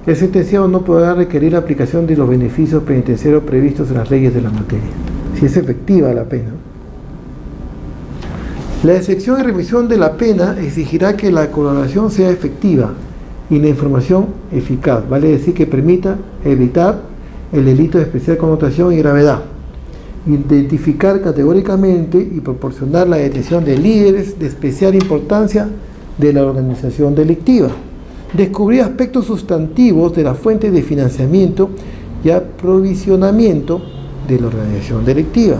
el sentenciado no podrá requerir la aplicación de los beneficios penitenciarios previstos en las leyes de la materia, si es efectiva la pena. La excepción y remisión de la pena exigirá que la colaboración sea efectiva y la información eficaz, vale decir que permita evitar el delito de especial connotación y gravedad, identificar categóricamente y proporcionar la detención de líderes de especial importancia de la organización delictiva, descubrir aspectos sustantivos de la fuente de financiamiento y aprovisionamiento de la organización delictiva.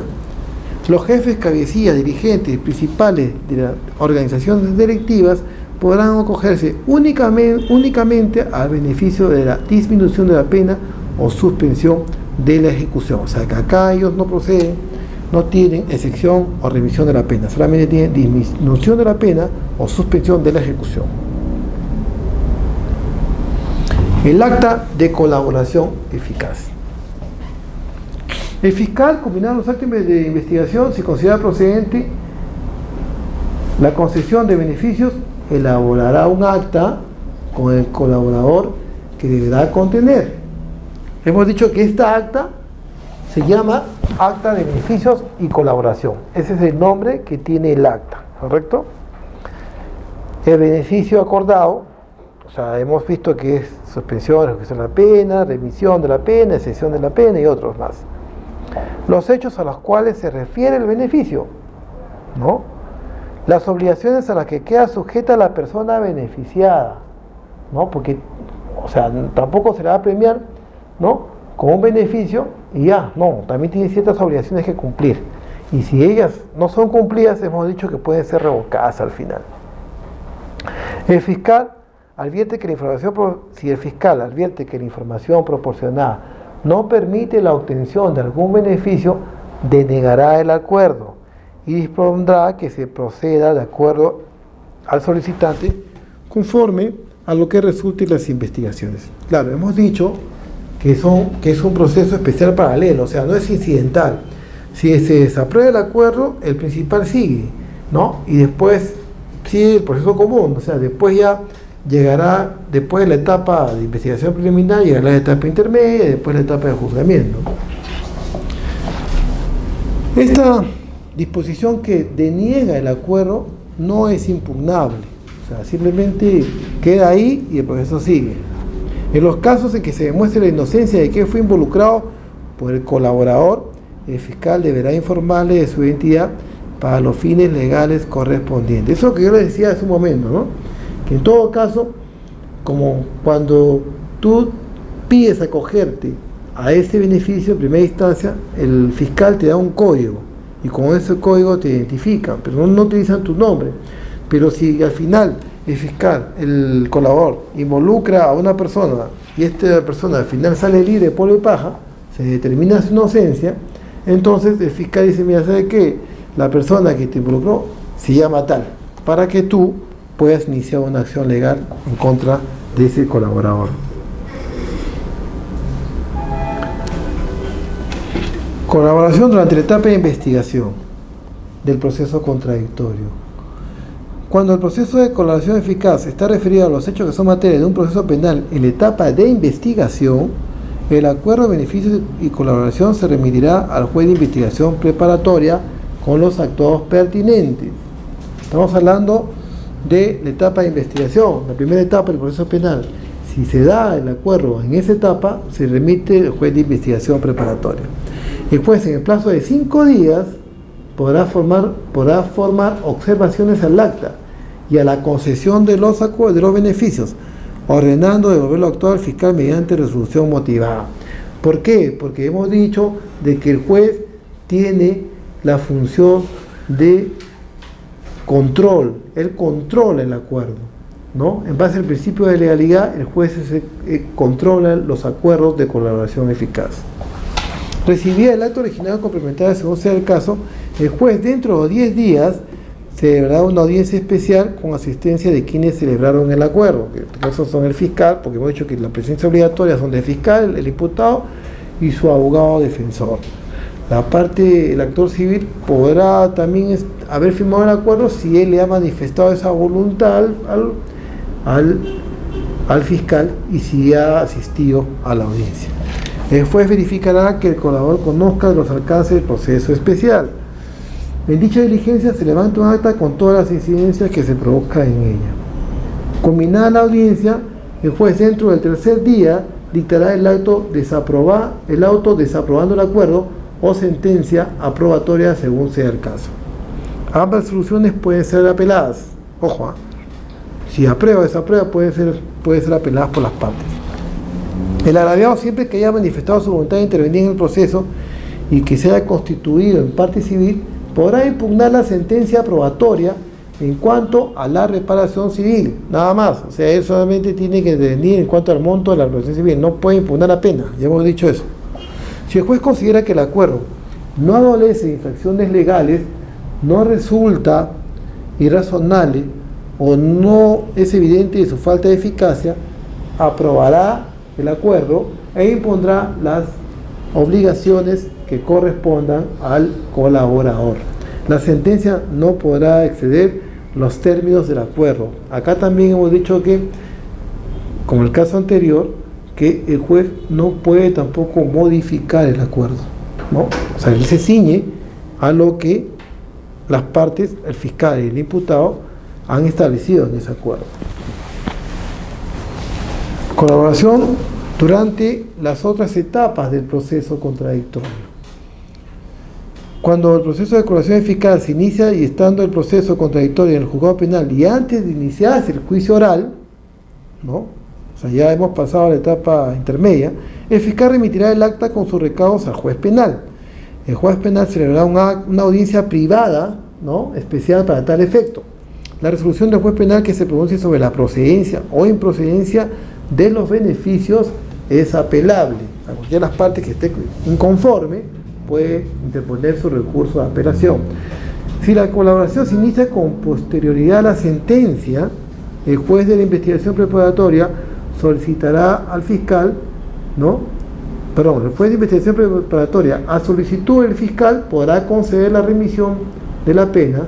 Los jefes, cabecillas, dirigentes principales de las organizaciones delictivas podrán acogerse únicamente al beneficio de la disminución de la pena o suspensión de la ejecución. O sea que acá ellos no proceden, no tienen excepción o remisión de la pena, solamente tienen disminución de la pena o suspensión de la ejecución. El acta de colaboración eficaz. El fiscal, combinando los actos de investigación, si considera procedente la concesión de beneficios, elaborará un acta con el colaborador que deberá contener. Hemos dicho que esta acta se llama acta de beneficios y colaboración. Ese es el nombre que tiene el acta, ¿correcto? El beneficio acordado, o sea, hemos visto que es suspensión, ejecución de la pena, remisión de la pena, exención de la pena y otros más. Los hechos a los cuales se refiere el beneficio, ¿no? Las obligaciones a las que queda sujeta la persona beneficiada, ¿no? Porque, o sea, tampoco se le va a premiar, ¿no?, con un beneficio y ya, no, también tiene ciertas obligaciones que cumplir. Y si ellas no son cumplidas, hemos dicho que pueden ser revocadas al final. El fiscal advierte que si el fiscal advierte que la información proporcionada no permite la obtención de algún beneficio, denegará el acuerdo y dispondrá que se proceda de acuerdo al solicitante conforme a lo que resulte en las investigaciones. Claro, hemos dicho que es un proceso especial paralelo, o sea, no es incidental. Si se desaprueba el acuerdo, el principal sigue, ¿no? Y después sigue el proceso común, o sea, después ya llegará, después de la etapa de investigación preliminar, llegará la etapa intermedia y después la etapa de juzgamiento. Esta disposición que deniega el acuerdo no es impugnable, o sea, simplemente queda ahí y el proceso sigue. En los casos en que se demuestre la inocencia de que fue involucrado por el colaborador, el fiscal deberá informarle de su identidad para los fines legales correspondientes. Eso es lo que yo les decía hace un momento, ¿no? Que en todo caso, como cuando tú pides acogerte a ese beneficio en primera instancia, el fiscal te da un código y con ese código te identifican, pero no utilizan tu nombre. Pero si al final el fiscal, el colaborador, involucra a una persona y esta persona al final sale libre de polvo y paja, se determina su inocencia, entonces el fiscal dice, mira, ¿sabe qué? La persona que te involucró se llama tal, para que tú puedas iniciar una acción legal en contra de ese colaborador. Colaboración durante la etapa de investigación del proceso contradictorio. Cuando el proceso de colaboración eficaz está referido a los hechos que son materia de un proceso penal en la etapa de investigación, el acuerdo de beneficios y colaboración se remitirá al juez de investigación preparatoria con los actuados pertinentes. Estamos hablando de la etapa de investigación, la primera etapa del proceso penal. Si se da el acuerdo en esa etapa, se remite al juez de investigación preparatoria. El juez, en el plazo de 5 días, podrá formar observaciones al acta y a la concesión de los beneficios, ordenando devolverlo actual al fiscal mediante resolución motivada. ¿Por qué? Porque hemos dicho de que el juez tiene la función de control, él controla el acuerdo, ¿no? En base al principio de legalidad, el juez controla los acuerdos de colaboración eficaz. Recibida el acto original complementario según sea el caso, el juez dentro de 10 días celebrará una audiencia especial con asistencia de quienes celebraron el acuerdo, que en este caso son el fiscal, porque hemos dicho que la presencia obligatoria son del fiscal, el imputado y su abogado defensor. La parte, el actor civil podrá también haber firmado el acuerdo si él le ha manifestado esa voluntad al fiscal y si ha asistido a la audiencia. El juez verificará que el colaborador conozca los alcances del proceso especial. En dicha diligencia se levanta un acta con todas las incidencias que se produzcan en ella. Culminada la audiencia, el juez dentro del tercer día dictará el auto desaprobando el acuerdo o sentencia aprobatoria según sea el caso. Ambas soluciones pueden ser apeladas. Ojo, si aprueba o desaprueba pueden ser apeladas por las partes. El agraviado, siempre que haya manifestado su voluntad de intervenir en el proceso y que se haya constituido en parte civil, podrá impugnar la sentencia aprobatoria en cuanto a la reparación civil, nada más. O sea, él solamente tiene que intervenir en cuanto al monto de la reparación civil, no puede impugnar la pena, ya hemos dicho eso. Si el juez considera que el acuerdo no adolece de infracciones legales, no resulta irrazonable o no es evidente de su falta de eficacia, aprobará el acuerdo e impondrá las obligaciones que correspondan al colaborador. La sentencia no podrá exceder los términos del acuerdo. Acá también hemos dicho que, como el caso anterior, que el juez no puede tampoco modificar el acuerdo, ¿no? O sea, él se ciñe a lo que las partes, el fiscal y el imputado, han establecido en ese acuerdo. Colaboración durante las otras etapas del proceso contradictorio. Cuando el proceso de colaboración eficaz se inicia y estando el proceso contradictorio en el juzgado penal y antes de iniciarse el juicio oral, ¿no? O sea, ya hemos pasado a la etapa intermedia, el fiscal remitirá el acta con sus recaudos al juez penal. El juez penal celebrará una audiencia privada, ¿no?, especial para tal efecto. La resolución del juez penal que se pronuncie sobre la procedencia o improcedencia de los beneficios es apelable. A cualquiera de las partes que esté inconforme puede interponer su recurso de apelación. Si la colaboración se inicia con posterioridad a la sentencia, el juez de la investigación preparatoria solicitará al fiscal, el juez de investigación preparatoria, a solicitud del fiscal, podrá conceder la remisión de la pena,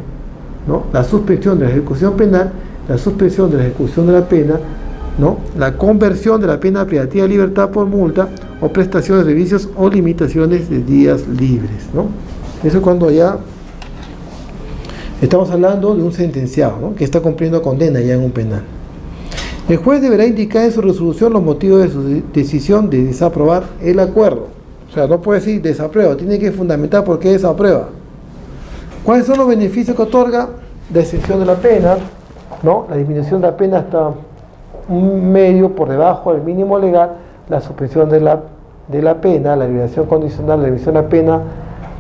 la suspensión de la ejecución penal, la suspensión de la ejecución de la pena, la conversión de la pena privativa de libertad por multa o prestación de servicios o limitaciones de días libres, Eso es cuando ya estamos hablando de un sentenciado, que está cumpliendo condena ya en un penal. El juez deberá indicar en su resolución los motivos de su decisión de desaprobar el acuerdo. O sea, no puede decir desaprueba, tiene que fundamentar por qué desaprueba. ¿Cuáles son los beneficios que otorga? La exención de la pena, la disminución de la pena hasta un medio por debajo del mínimo legal, la suspensión de la pena, la liberación condicional, la revisión de la pena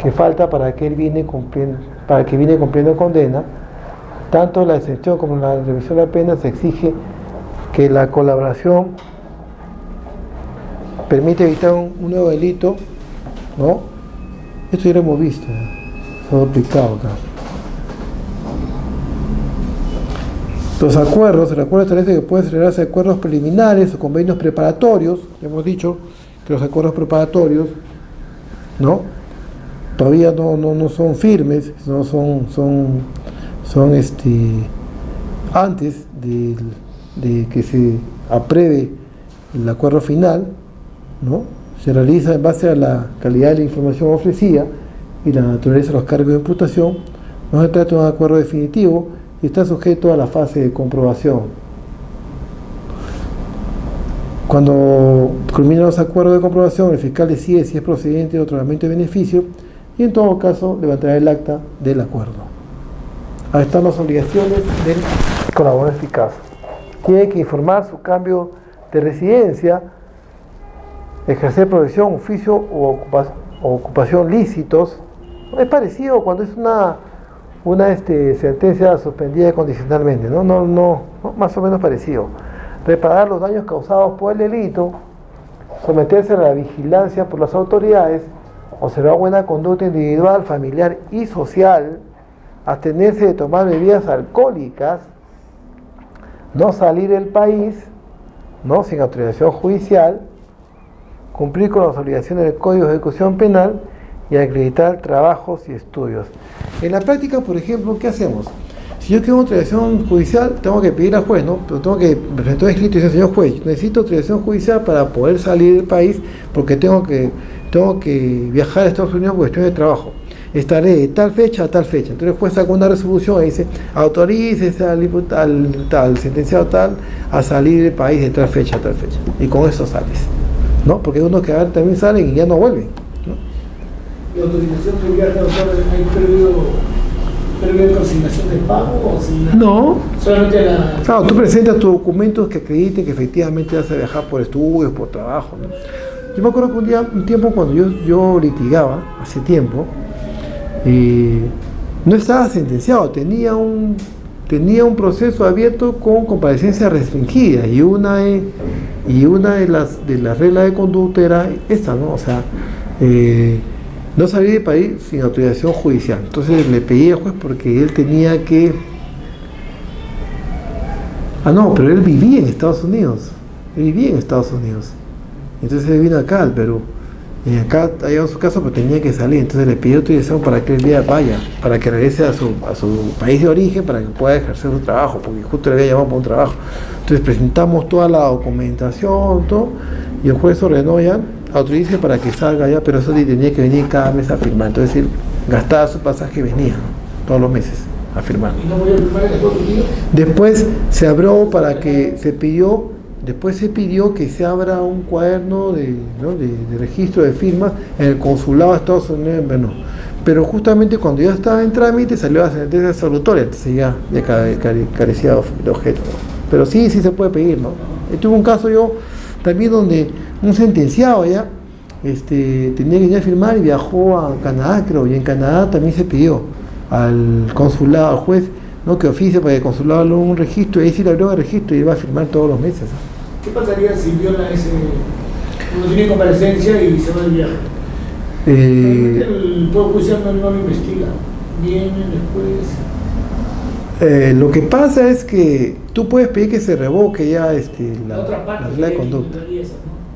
que falta para que él viene cumpliendo condena. tanto la exención como la revisión de la pena se exige que la colaboración permite evitar un nuevo delito, ¿no? Esto ya lo hemos visto, se ha aplicado acá. Los acuerdos, el acuerdo establece que pueden celebrarse acuerdos preliminares o convenios preparatorios. Hemos dicho que los acuerdos preparatorios, ¿no?, todavía no son firmes, no son antes de que se apruebe el acuerdo final, ¿no? Se realiza en base a la calidad de la información ofrecida y la naturaleza de los cargos de imputación. No se trata de un acuerdo definitivo y está sujeto a la fase de comprobación. Cuando culminan los acuerdos de comprobación, el fiscal decide si es procedente de otorgamiento de beneficio y en todo caso levantará el acta del acuerdo. Ahí están las obligaciones del colaborador eficaz. Tiene que informar su cambio de residencia, ejercer profesión, oficio o ocupación lícitos. Es parecido cuando es una sentencia suspendida condicionalmente, ¿no? Más o menos parecido. Reparar los daños causados por el delito, someterse a la vigilancia por las autoridades, observar buena conducta individual, familiar y social, abstenerse de tomar bebidas alcohólicas, no salir del país, ¿no?, sin autorización judicial, cumplir con las obligaciones del Código de Ejecución Penal y acreditar trabajos y estudios. En la práctica, por ejemplo, ¿qué hacemos? Si yo quiero autorización judicial, tengo que pedir al juez, ¿no? Pero tengo que presentar un escrito y decir, señor juez, necesito autorización judicial para poder salir del país porque tengo que viajar a Estados Unidos por cuestión de trabajo. Estaré de tal fecha a tal fecha. Entonces el juez saca una resolución y dice, autorícese al sentenciado tal a salir del país de tal fecha a tal fecha. Y con eso sales, ¿no? Porque unos que también salen y ya no vuelven, ¿no? ¿Y autorización de viaje, doctor, hay previa consignación de pago o sin? No. Solamente la... Claro, tú presentas tus documentos que acrediten que efectivamente vas a viajar por estudios, por trabajo, ¿no? Yo me acuerdo que un tiempo cuando yo litigaba, hace tiempo, no estaba sentenciado, tenía un proceso abierto con comparecencia restringida y una de las reglas de conducta era esta, ¿no? O sea, no salir del país sin autorización judicial. Entonces le pedí al juez porque él tenía que... pero él vivía en Estados Unidos. Entonces él vino acá al Perú. Y acá había su casa, pero tenía que salir. Entonces le pidió autorización para que el día vaya, para que regrese a su país de origen, para que pueda ejercer su trabajo, porque justo le había llamado para un trabajo. Entonces presentamos toda la documentación, todo, y el juez ordenó ya, autorice para que salga ya, pero eso sí tenía que venir cada mes a firmar. Entonces él gastaba su pasaje y venía, ¿no?, todos los meses a firmar. ¿Y no podía firmar en Estados Unidos? Después se abrió Después se pidió que se abra un cuaderno de registro de firmas en el consulado de Estados Unidos en Perú. Pero justamente cuando ya estaba en trámite salió la sentencia absolutoria, entonces ya carecía de objeto, ¿no? Pero sí se puede pedir, ¿no? Tuve un caso yo también donde un sentenciado ya tenía que ir a firmar y viajó a Canadá, creo, y en Canadá también se pidió al consulado, al juez, ¿no?, que oficie para que el consulado haga un registro, y ahí sí le abrió el registro y iba a firmar todos los meses, ¿no? ¿Qué pasaría si viola uno tiene comparecencia y se va de viaje? El Poder Judicial no lo investiga. Viene después. Lo que pasa es que tú puedes pedir que se revoque ya la regla de conducta.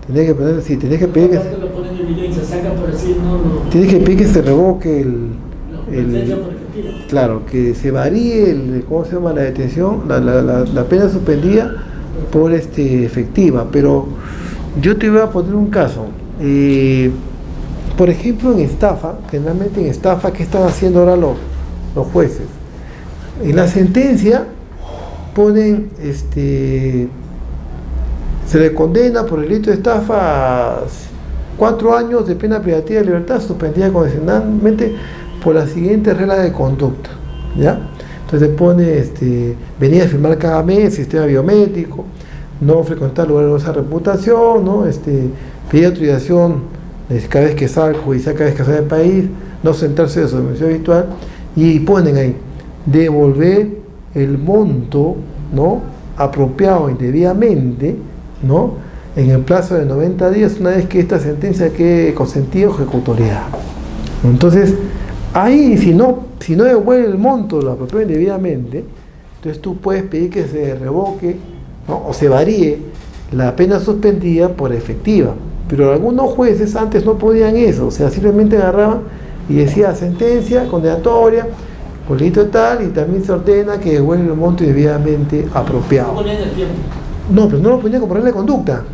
Tienes que pedir que lo ponen en evidencia, sacan por así, tienes que pedir que se revoque el claro, que se varíe la detención, la pena suspendida por efectiva. Pero yo te voy a poner un caso. Por ejemplo, en estafa, generalmente en estafa, ¿qué están haciendo ahora los jueces? En la sentencia ponen, se le condena por el delito de estafa a 4 años de pena privativa de libertad suspendida condicionalmente por las siguientes reglas de conducta, ¿ya? Entonces pone, venir a firmar cada mes, sistema biométrico, no frecuentar lugares de esa reputación, ¿no? Pedir autorización cada vez que salga, judicial cada vez que sale del país, no sentarse de su domicilio habitual, y ponen ahí, devolver el monto, ¿no?, apropiado indebidamente, ¿no?, en el plazo de 90 días, una vez que esta sentencia quede consentida o ejecutoriada. Entonces, ahí, si no devuelve el monto, lo apropiado indebidamente, entonces tú puedes pedir que se revoque, ¿no?, o se varíe la pena suspendida por efectiva. Pero algunos jueces antes no podían eso, o sea, simplemente agarraban y decía sentencia condenatoria por delito tal, y también se ordena que devuelva el monto indebidamente apropiado. No ponían el tiempo. No, pero no lo ponían como regla de conducta.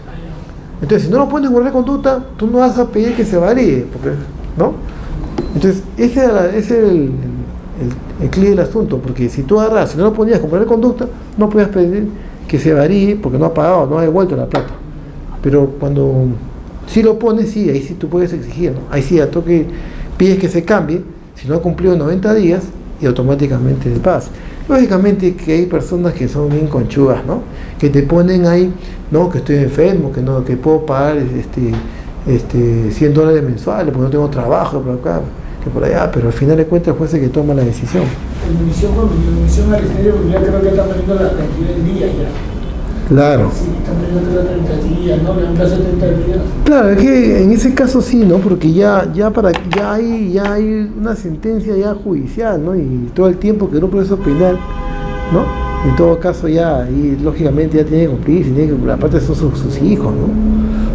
Entonces, si no lo pones como regla de conducta, tú no vas a pedir que se varíe, porque, ¿no? Entonces, ese es el clic del asunto, porque si tú agarras, si no lo ponías como regla de conducta, no podías pedir que se varíe porque no ha pagado, no ha devuelto la plata. Pero cuando sí lo pones, sí, ahí sí tú puedes exigir, ¿no? Ahí sí, a toque pides que se cambie, si no ha cumplido 90 días, y automáticamente te pagas. Lógicamente que hay personas que son bien conchudas, ¿no?, que te ponen ahí, no, que estoy enfermo, que puedo pagar $100 mensuales porque no tengo trabajo por acá, que por allá, pero al final de cuentas el juez es el que toma la decisión. En misión Aristerio, ya creo que está poniendo la cantidad del día ya. Claro. Sí, está poniendo 30 días, ¿no? Le han plazo 30 días. Claro, es que en ese caso sí, ¿no? Porque ya hay una sentencia ya judicial, ¿no? Y todo el tiempo que duró el proceso penal, ¿no? En todo caso ya, y lógicamente ya tiene que cumplir, aparte son sus hijos, ¿no?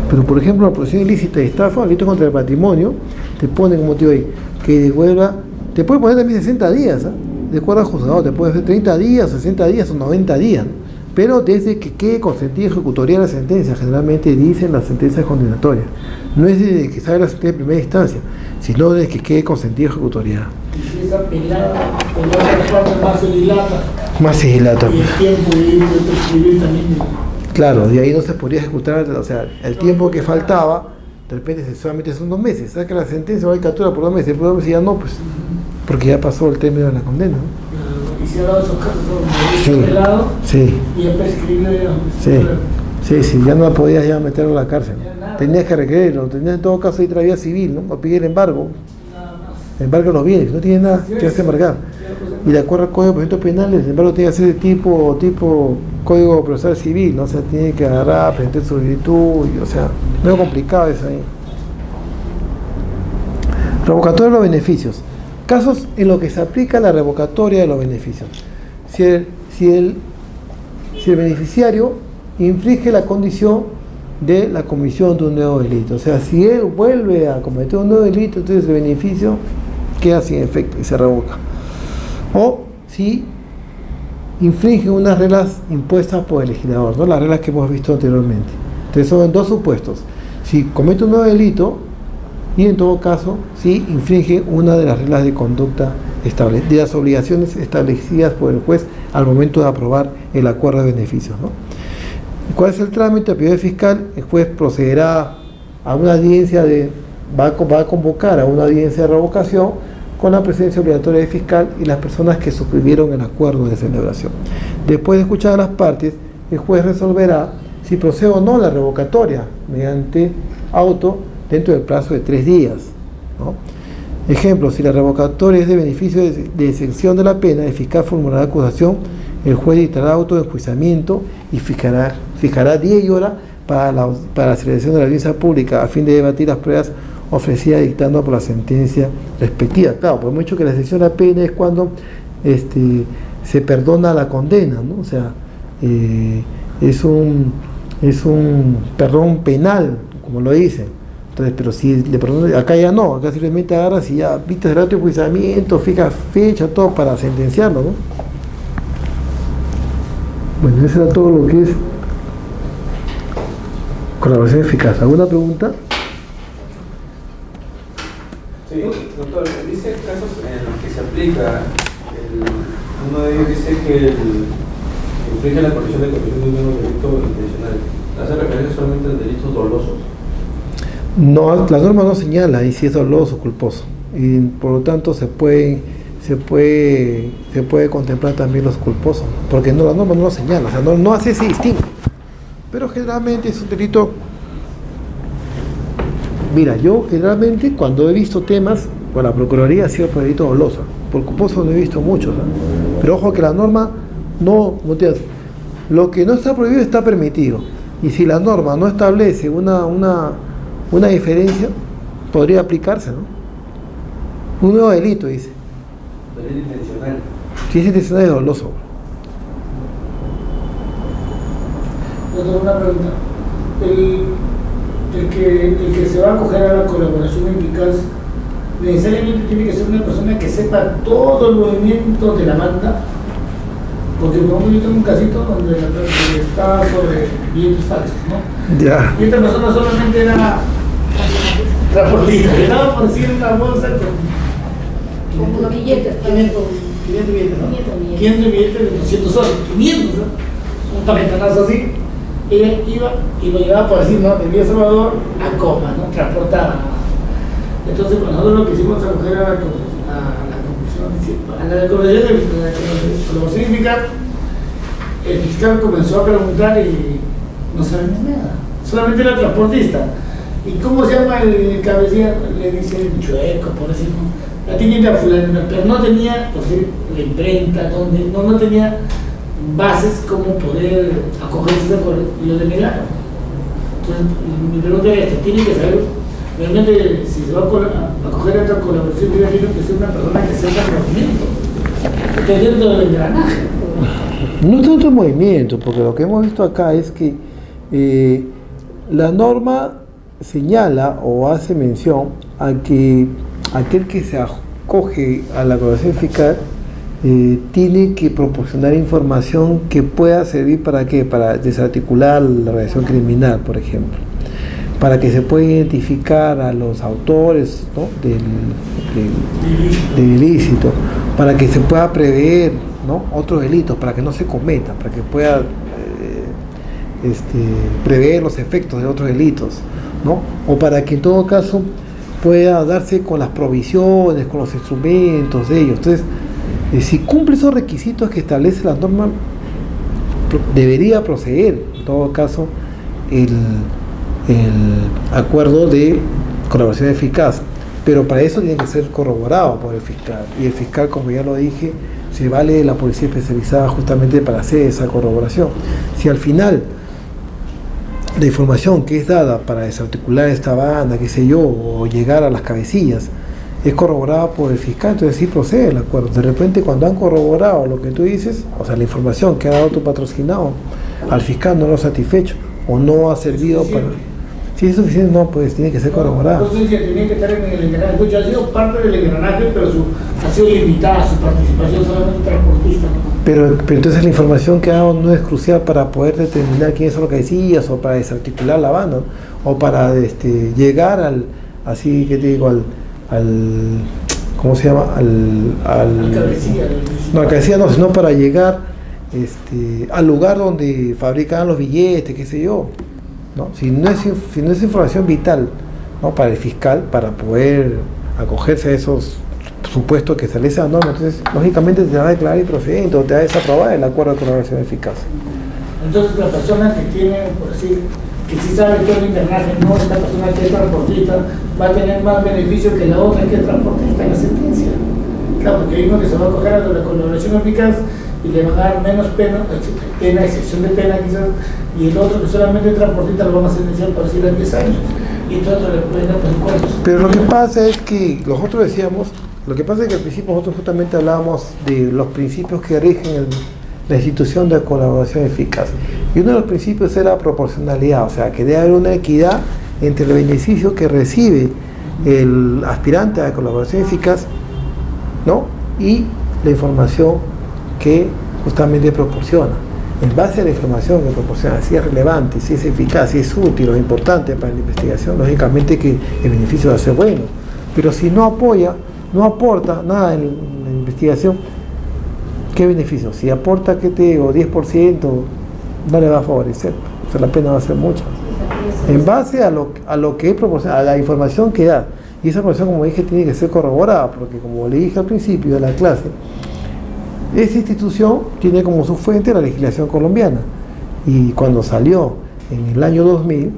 Pero por ejemplo, la posesión ilícita de estafa, delito contra el patrimonio, te pone como motivo ahí, que devuelva, te puede poner también 60 días, ¿eh? De acuerdo al juzgado, te puede hacer 30 días, 60 días o 90 días, ¿no? Pero desde que quede consentida ejecutoria la sentencia, generalmente dicen las sentencias condenatorias. No es desde que salga la sentencia de primera instancia, sino desde que quede consentida ejecutoria. Y si esa pelada parte más se dilata. Más se dilata. Y el tiempo de prescribir también. Claro, de ahí no se podría ejecutar, o sea, el tiempo que faltaba, de repente solamente son 2 meses. Saca la sentencia, va a captura por 2 meses, por 2 meses ya no, pues, porque ya pasó el término de la condena, ¿no? Y se ha dado esos casos Sí, pelado, sí. Y es prescribible. Sí, ya no podías ya meterlo a la cárcel. Tenías que requerirlo, tenías en todo caso ir a vía civil, ¿no? O pedir el embargo. Embargo los bienes, no tiene nada que hacer embargar. Y de acuerdo al Código de Procedimientos Penales, el embargo tiene que ser de tipo Código Procesal Civil, ¿no? O sea, tiene que agarrar, presentar su solicitud, o sea, medio complicado eso ahí. Revocatoria de los beneficios. Casos en los que se aplica la revocatoria de los beneficios. Si el beneficiario infringe la condición de la comisión de un nuevo delito, o sea, si él vuelve a cometer un nuevo delito, entonces el beneficio queda sin efecto y se revoca. O si infringe unas reglas impuestas por el legislador, ¿no? Las reglas que hemos visto anteriormente. Entonces son 2 supuestos: si comete un nuevo delito, y en todo caso si infringe una de las reglas de conducta de las obligaciones establecidas por el juez al momento de aprobar el acuerdo de beneficios, ¿no? ¿Cuál es el trámite? A pedido del fiscal, el juez procederá a una audiencia va a convocar a una audiencia de revocación con la presencia obligatoria del fiscal y las personas que suscribieron el acuerdo de celebración. Después de escuchar a las partes, el juez resolverá si procede o no la revocatoria mediante auto dentro del plazo de 3 días, ¿no? Ejemplo, si la revocatoria es de beneficio de exención de la pena, el fiscal formulará acusación, el juez dictará auto de enjuiciamiento y fijará día y hora para la celebración de la audiencia pública a fin de debatir las pruebas ofrecidas dictando por la sentencia respectiva. Claro, pues hemos dicho que la exención de la pena es cuando se perdona la condena, ¿no? O sea, es un perdón penal, como lo dicen. Entonces, pero si le perdonan, acá ya no, acá simplemente agarras y ya viste el rato de enjuiciamiento, fijas fecha, todo para sentenciarlo, ¿no? Bueno, eso era todo lo que es colaboración eficaz. ¿Alguna pregunta? Sí, doctor, dice casos en los que se aplica, uno de ellos dice que infringe la comisión de comisión de un nuevo delito intencional. ¿Hace referencia solamente a delitos dolosos? No, la norma no señala y si es doloso o culposo, y por lo tanto se puede contemplar también los culposos, porque no, la norma no lo señala, o sea, no hace ese distingo, pero generalmente es un delito. Mira, yo generalmente cuando he visto temas con la Procuraduría ha sido por delito doloso, por culposo no he visto muchos, ¿no? Pero ojo que la norma no, Matías, lo que no está prohibido está permitido. Y si la norma no establece una diferencia, podría aplicarse, ¿no? Un nuevo delito, dice. Delito intencional. Si es intencional es doloso. Yo tengo una pregunta. El que se va a acoger a la colaboración eficaz, necesariamente tiene que ser una persona que sepa todo el movimiento de la banda, porque por ejemplo yo tengo un casito donde estaba sobre billetes falsos, ¿no? Ya. Y esta persona solamente era transportista, le daba por decir una bolsa con Con billetes, 500 billetes, ¿no? 500 500 billetes de 200 soles, 500, ¿no? Un paquetanazo así. Ella iba y lo llevaba por decir, ¿no? De Villa Salvador a Coma, ¿no? Transportaba. Entonces, pues, nosotros lo que hicimos acoger a la colaboración eficaz, el fiscal comenzó a preguntar y no sabemos nada. Solamente era transportista. ¿Y cómo se llama el cabecilla? Le dice chueco, por decir, ¿no? La tienda fulana, pero no tenía, por decir, la imprenta, donde no tenía bases como poder acogerse a lo de milagro. Entonces, mi pregunta era esta, tiene que saber realmente si se va a acoger a esta colaboración, tiene que ser una persona que sepa el movimiento, que esté dentro del engranaje. No tanto el movimiento, porque lo que hemos visto acá es que la norma señala o hace mención a que aquel que se acoge a la colaboración eficaz tiene que proporcionar información que pueda servir para ¿qué? Para desarticular la organización criminal, por ejemplo, para que se pueda identificar a los autores, ¿no? del ilícito, para que se pueda prever, ¿no? Otros delitos, para que no se cometan, para que pueda prever los efectos de otros delitos, ¿no? O para que en todo caso pueda darse con las provisiones, con los instrumentos de ellos. Entonces, si cumple esos requisitos que establece la norma, debería proceder, en todo caso, el acuerdo de colaboración eficaz. Pero para eso tiene que ser corroborado por el fiscal. Y el fiscal, como ya lo dije, se vale de la policía especializada justamente para hacer esa corroboración. Si al final la información que es dada para desarticular esta banda, qué sé yo, o llegar a las cabecillas, es corroborada por el fiscal, entonces sí procede el acuerdo. De repente, cuando han corroborado lo que tú dices, o sea, la información que ha dado tu patrocinado, al fiscal no lo ha satisfecho o no ha servido para... Si es suficiente, no, pues tiene que ser corroborado. Entonces, que tenía que estar en el engranaje. Pues ha sido parte del engranaje, pero ha sido limitada su participación, solamente transportista, ¿no? Pero entonces la información que ha dado no es crucial para poder determinar quiénes son los cabecillas o para desarticular la banda, ¿no? O para llegar al, así que te digo, al ¿cómo se llama? Al cabecilla. No, al cabecilla no, sino para llegar al lugar donde fabrican los billetes, qué sé yo, ¿no? Si no es información vital, ¿no? Para el fiscal, para poder acogerse a esos supuestos que establece la norma, entonces lógicamente te va a declarar improcedente o te va a desaprobar el acuerdo de colaboración eficaz. Entonces la persona que tiene, por decir, que sí sabe todo el engranaje, no es la persona que es transportista, va a tener más beneficio que la otra que es transportista en la sentencia. Claro, porque hay uno que se va a acoger a la colaboración eficaz y le van a dar menos pena, excepción de pena quizás, y el otro que solamente es transportista lo van a sentenciar por decir a 10 años, y el otro le pueden dar por 4. Pero lo que pasa es que nosotros decíamos, lo que pasa es que al principio nosotros justamente hablábamos de los principios que rigen la institución de colaboración eficaz. Y uno de los principios era proporcionalidad, o sea, que debe haber una equidad entre el beneficio que recibe el aspirante a la colaboración eficaz, ¿no? Y la información que justamente proporciona. En base a la información que proporciona, si es relevante, si es eficaz, si es útil o importante para la investigación, lógicamente que el beneficio va a ser bueno. Pero si no apoya, no aporta nada en la investigación, ¿qué beneficio? Si aporta, ¿qué te digo? 10%, no le va a favorecer, o sea, la pena va a ser mucha. En base a lo que es proporcionado, a la información que da, y esa información, como dije, tiene que ser corroborada, porque como le dije al principio de la clase, esa institución tiene como su fuente la legislación colombiana, y cuando salió en el año 2000,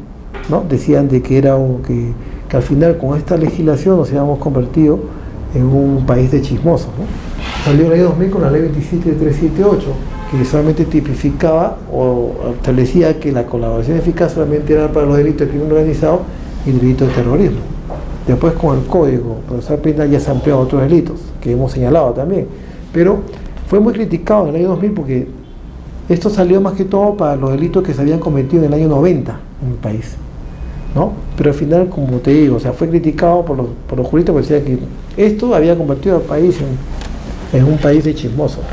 ¿no? Decían de que era que al final con esta legislación nos habíamos convertido en un país de chismosos, ¿no? Salió el año 2000 con la ley 27378, que solamente tipificaba o establecía que la colaboración eficaz solamente era para los delitos de crimen organizado y delitos de terrorismo. Después con el Código Procesal Penal ya se amplió a otros delitos, que hemos señalado también. Pero fue muy criticado en el año 2000 porque esto salió más que todo para los delitos que se habían cometido en el año 90 en el país, ¿no? Pero al final, como te digo, o sea, fue criticado por los juristas porque decía que esto había convertido al país en un país de chismosos,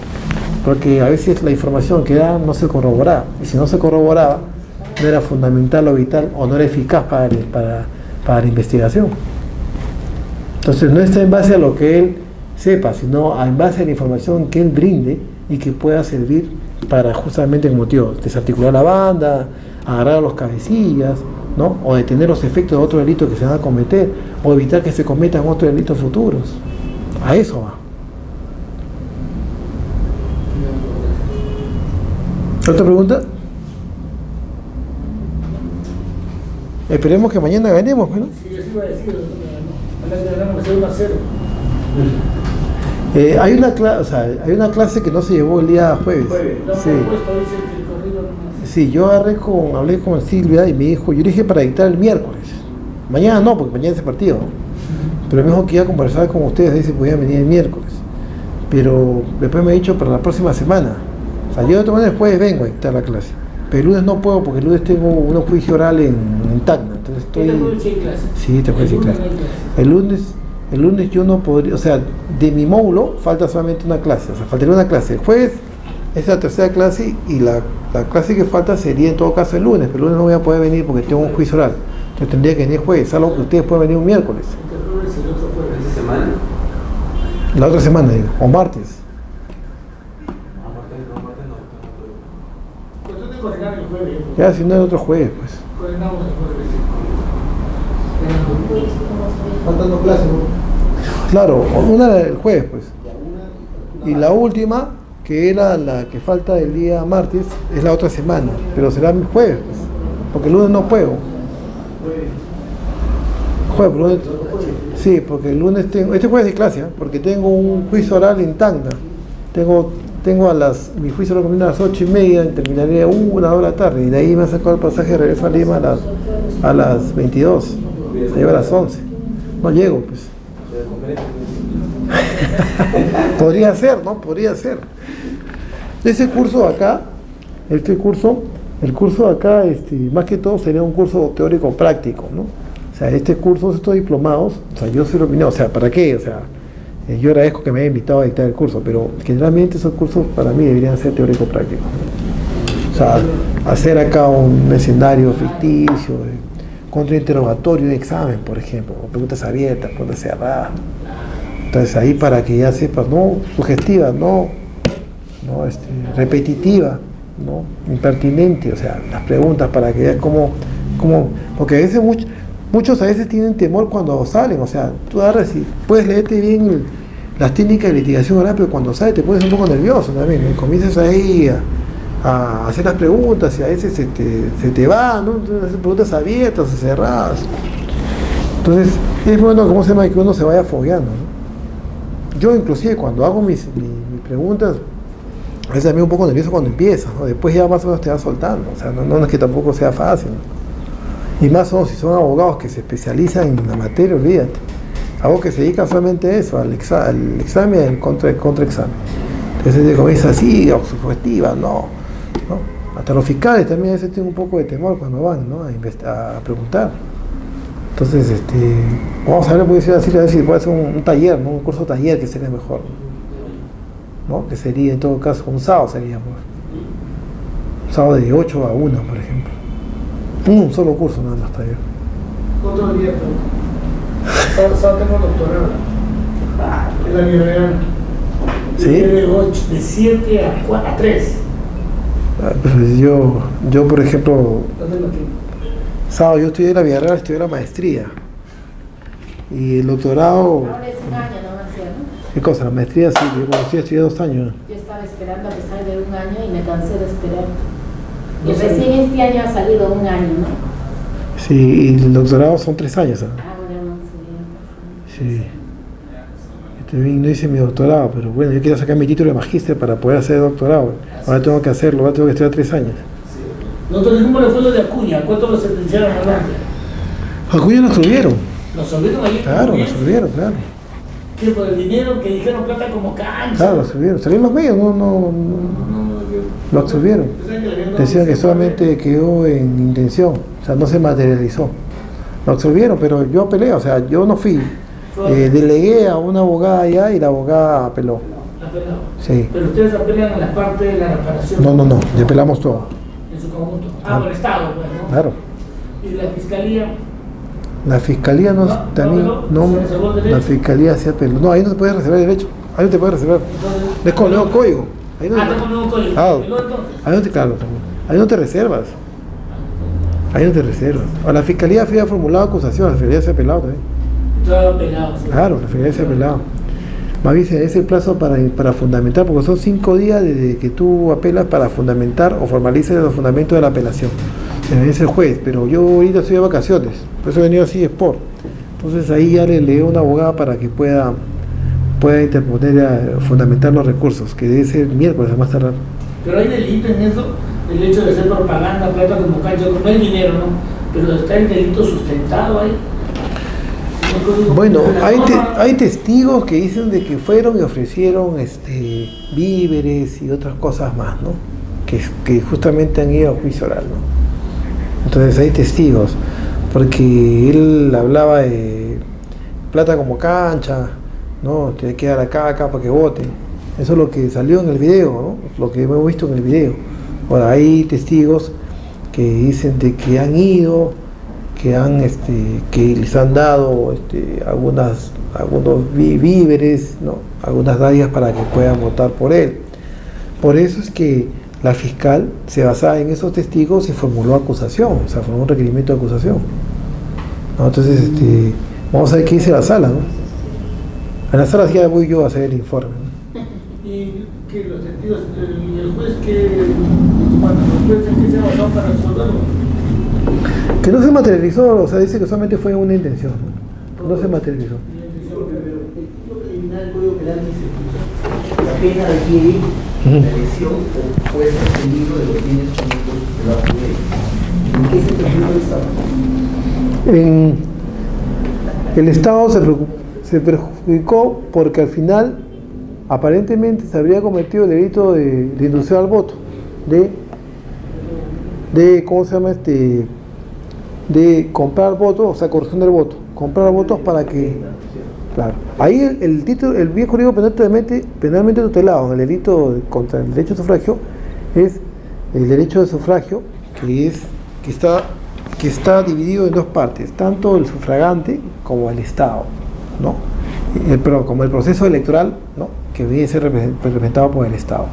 porque a veces la información que da no se corroboraba, y si no se corroboraba, no era fundamental o vital o no era eficaz para la investigación. Entonces no está en base a lo que él sepa, sino en base a la información que él brinde y que pueda servir para justamente, como digo, desarticular la banda, agarrar a los cabecillas, ¿no? O detener los efectos de otros delitos que se van a cometer, o evitar que se cometan otros delitos futuros. A eso va. ¿Otra pregunta? Esperemos que mañana ganemos, ¿no? Sí, eso iba a decir, mañana ganamos 1-0. Hay una clase que no se llevó el día jueves. Sí. Sí, yo hablé con Silvia y me dijo, yo dije para dictar el miércoles. Mañana no, porque mañana es el partido, ¿no? Pero me dijo que iba a conversar con ustedes, ahí se podían venir el miércoles. Pero después me ha dicho para la próxima semana. O sea, yo de otra manera después vengo a dictar la clase. Pero el lunes no puedo porque el lunes tengo un juicio oral en Tacna. Entonces estoy... ¿Este jueves sí hay clase? Sí, te jueves sí hay clase. El lunes yo no podría, o sea, de mi módulo falta solamente una clase, o sea, faltaría una clase. El jueves es la tercera clase y la clase que falta sería en todo caso el lunes, pero el lunes no voy a poder venir porque tengo un juicio oral. Entonces tendría que venir jueves, salvo que ustedes puedan venir un miércoles. ¿Esta semana? La otra semana, digo, o martes. Ya, si no el otro jueves, pues. Coordinamos el jueves. Faltan 2 clases, ¿no? Claro, una el jueves, pues. Y la última, que era la que falta el día martes, es la otra semana, pero será el jueves, pues, porque el lunes no puedo. Jueves, lunes, sí, porque el lunes tengo, este jueves de clase, porque tengo un juicio oral en Tacna. Tengo mi juicio lo comienza a las 8:30 y terminaría 1 hora tarde, y de ahí me ha sacado el pasaje de regreso a Lima a las 22, se lleva a las 11. No llego, pues. Podría ser, ¿no? Podría ser. Ese curso acá, el curso acá, más que todo sería un curso teórico práctico, ¿no? O sea, este curso, estos diplomados, o sea, yo soy opinión, o sea, ¿para qué? O sea, yo agradezco que me haya invitado a dictar el curso, pero generalmente esos cursos para mí deberían ser teórico práctico. O sea, hacer acá un escenario ficticio, contrainterrogatorio, un examen, por ejemplo, o preguntas abiertas, preguntas cerradas. Entonces ahí para que ya sepas, no sugestiva, no repetitiva, no impertinente, o sea, las preguntas para que veas cómo, porque a veces muchos a veces tienen temor cuando salen, o sea, tú agarras y puedes leerte bien las técnicas de litigación oral, pero cuando sales te pones un poco nervioso también, ¿no? Comienzas ahí a hacer las preguntas y a veces se te va, ¿no? Hacer preguntas abiertas o cerradas. Entonces, es bueno, ¿cómo se llama? Que uno se vaya fogueando, ¿no? Yo inclusive cuando hago mis preguntas, a veces también un poco nervioso cuando empiezas, ¿no? Después ya más o menos te vas soltando, o sea, no es que tampoco sea fácil, ¿no? Y más si son abogados que se especializan en la materia, olvídate. Algo que se dedica solamente a eso, al examen y al contraexamen. Entonces comienza así, o sugestiva, no. Hasta los fiscales también a veces tienen un poco de temor cuando van, ¿no? a preguntar. Entonces, vamos a ver, voy a ver si puede hacer un taller, ¿no? Un curso taller que sería mejor, ¿no? Que sería en todo caso, un sábado sería, pues. Un sábado de 8 a 1, por ejemplo. Un solo curso nada más taller. Otro día, sábado tengo doctorado en la universidad. ¿Sí? De 7 a 3. Pues yo por ejemplo, sábado yo estudié la Villarreal, estudié la maestría. Y el doctorado... Ahora es un año, ¿no, Marcial? ¿Qué cosa? La maestría sí, yo estudié 2 años. Yo estaba esperando a que salga de un año y me cansé de esperar. Y recién este año ha salido un año, ¿no? Sí, y el doctorado son 3 años, ¿eh? Ah, bueno, no sé. Sí. No hice mi doctorado, pero bueno, yo quería sacar mi título de magíster para poder hacer doctorado. Ahora tengo que hacerlo, ahora tengo que estudiar 3 años. Sí. Doctor, ¿cómo le fue lo de Acuña? ¿Cuánto lo sentenciaron a muerte? Acuña lo absorbieron. ¿Lo absorbieron ahí? Claro, lo absorbieron, claro. ¿Qué? ¿Por el dinero que dijeron plata como cancha? Claro, lo absorbieron. Salieron los medios, lo absorbieron. Decían que solamente quedó en intención, o sea, no se materializó. Lo absorbieron, pero yo apelé, o sea, yo no fui. Delegué a una abogada allá y la abogada apeló. ¿Apelado? Sí. Pero ustedes apelan en la parte de la reparación. No, ya apelamos todo. En su conjunto. Por el Estado, pues, ¿no? Claro. ¿Y la fiscalía? La fiscalía la fiscalía se apeló. No, ahí no se puede reservar derecho. Ahí no te puede reservar. Entonces, Es con el nuevo código. Ahí no, tengo un nuevo código. Claro. Entonces. Ahí no te reservas. Ahí no te reservas. O la fiscalía había formulado acusación, la fiscalía se ha apelado también. Todo apelado. Sí. Claro, la fiscalía se ha apelado. Más bien es el plazo para fundamentar, porque son 5 días desde que tú apelas para fundamentar o formalices los fundamentos de la apelación. Es el juez, pero yo ahorita estoy de vacaciones, por eso he venido así sport. Entonces ahí ya le leo a una abogada para que pueda interponer, fundamentar los recursos, que debe ser miércoles a más tardar. Pero hay delito en eso, el hecho de hacer propaganda, plata como cancha, no hay dinero, ¿no? Pero está el delito sustentado ahí. Bueno, hay testigos que dicen de que fueron y ofrecieron víveres y otras cosas más, ¿no? Que justamente han ido a juicio oral, ¿no? Entonces hay testigos, porque él hablaba de plata como cancha, ¿no? Te queda la acá para que vote. Eso es lo que salió en el video, ¿no? Lo que hemos visto en el video. Ahora hay testigos que dicen de que han ido, que les han dado algunos víveres, ¿no? Algunas dádivas para que puedan votar por él. Por eso es que la fiscal se basaba en esos testigos y formuló acusación, o sea, formuló un requerimiento de acusación, ¿no? Entonces, vamos a ver qué dice la sala, ¿no? En la sala ya voy yo a hacer el informe, ¿no? ¿Y que los testigos, el juez que se basó para resolverlo? Que no se materializó, o sea, dice que solamente fue una intención, no se materializó. El Código Penal dice la pena adquiere la lesión o puede ser peligro de los bienes públicos de la ley. ¿En qué se perjudicó el Estado? El Estado se perjudicó porque al final aparentemente se habría cometido el delito de inducción al voto, de ¿cómo se llama? De comprar votos, o sea, corrupción del voto, comprar votos para que, claro, ahí el bien jurídico penalmente tutelado en el delito contra el derecho de sufragio es el derecho de sufragio que está dividido en 2 partes, tanto el sufragante como el Estado, ¿no? Pero como el proceso electoral, ¿no? Que viene a ser representado por el Estado.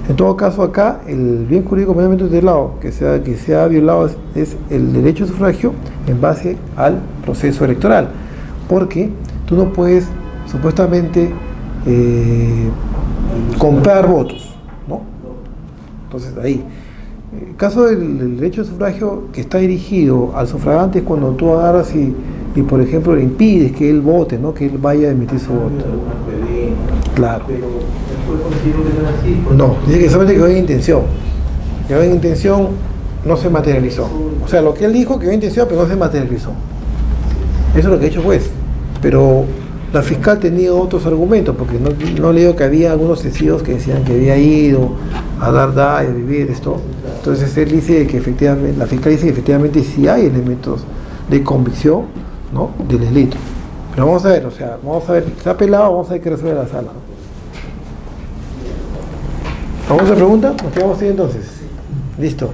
En todo caso, acá el bien jurídico penalmente tutelado que se ha violado es el derecho de sufragio en base al proceso electoral, porque tú no puedes supuestamente comprar votos, ¿no? Entonces ahí, el caso del derecho de sufragio que está dirigido al sufragante es cuando tú agarras y por ejemplo le impides que él vote, ¿no? Que él vaya a emitir su voto. Claro. No, dice que solamente quedó en intención. Quedó en intención, no se materializó. O sea, lo que él dijo quedó en intención, pero no se materializó. Eso es lo que ha dicho el juez. Pero la fiscal tenía otros argumentos, porque no le digo que había algunos testigos que decían que había ido a dar y a vivir esto. Entonces él dice que efectivamente, la fiscal dice que efectivamente sí hay elementos de convicción, ¿no? Del delito. Pero vamos a ver, está apelado, vamos a ver qué resuelve la sala, ¿no? ¿Vamos a pregunta? Nos quedamos ahí entonces. Listo.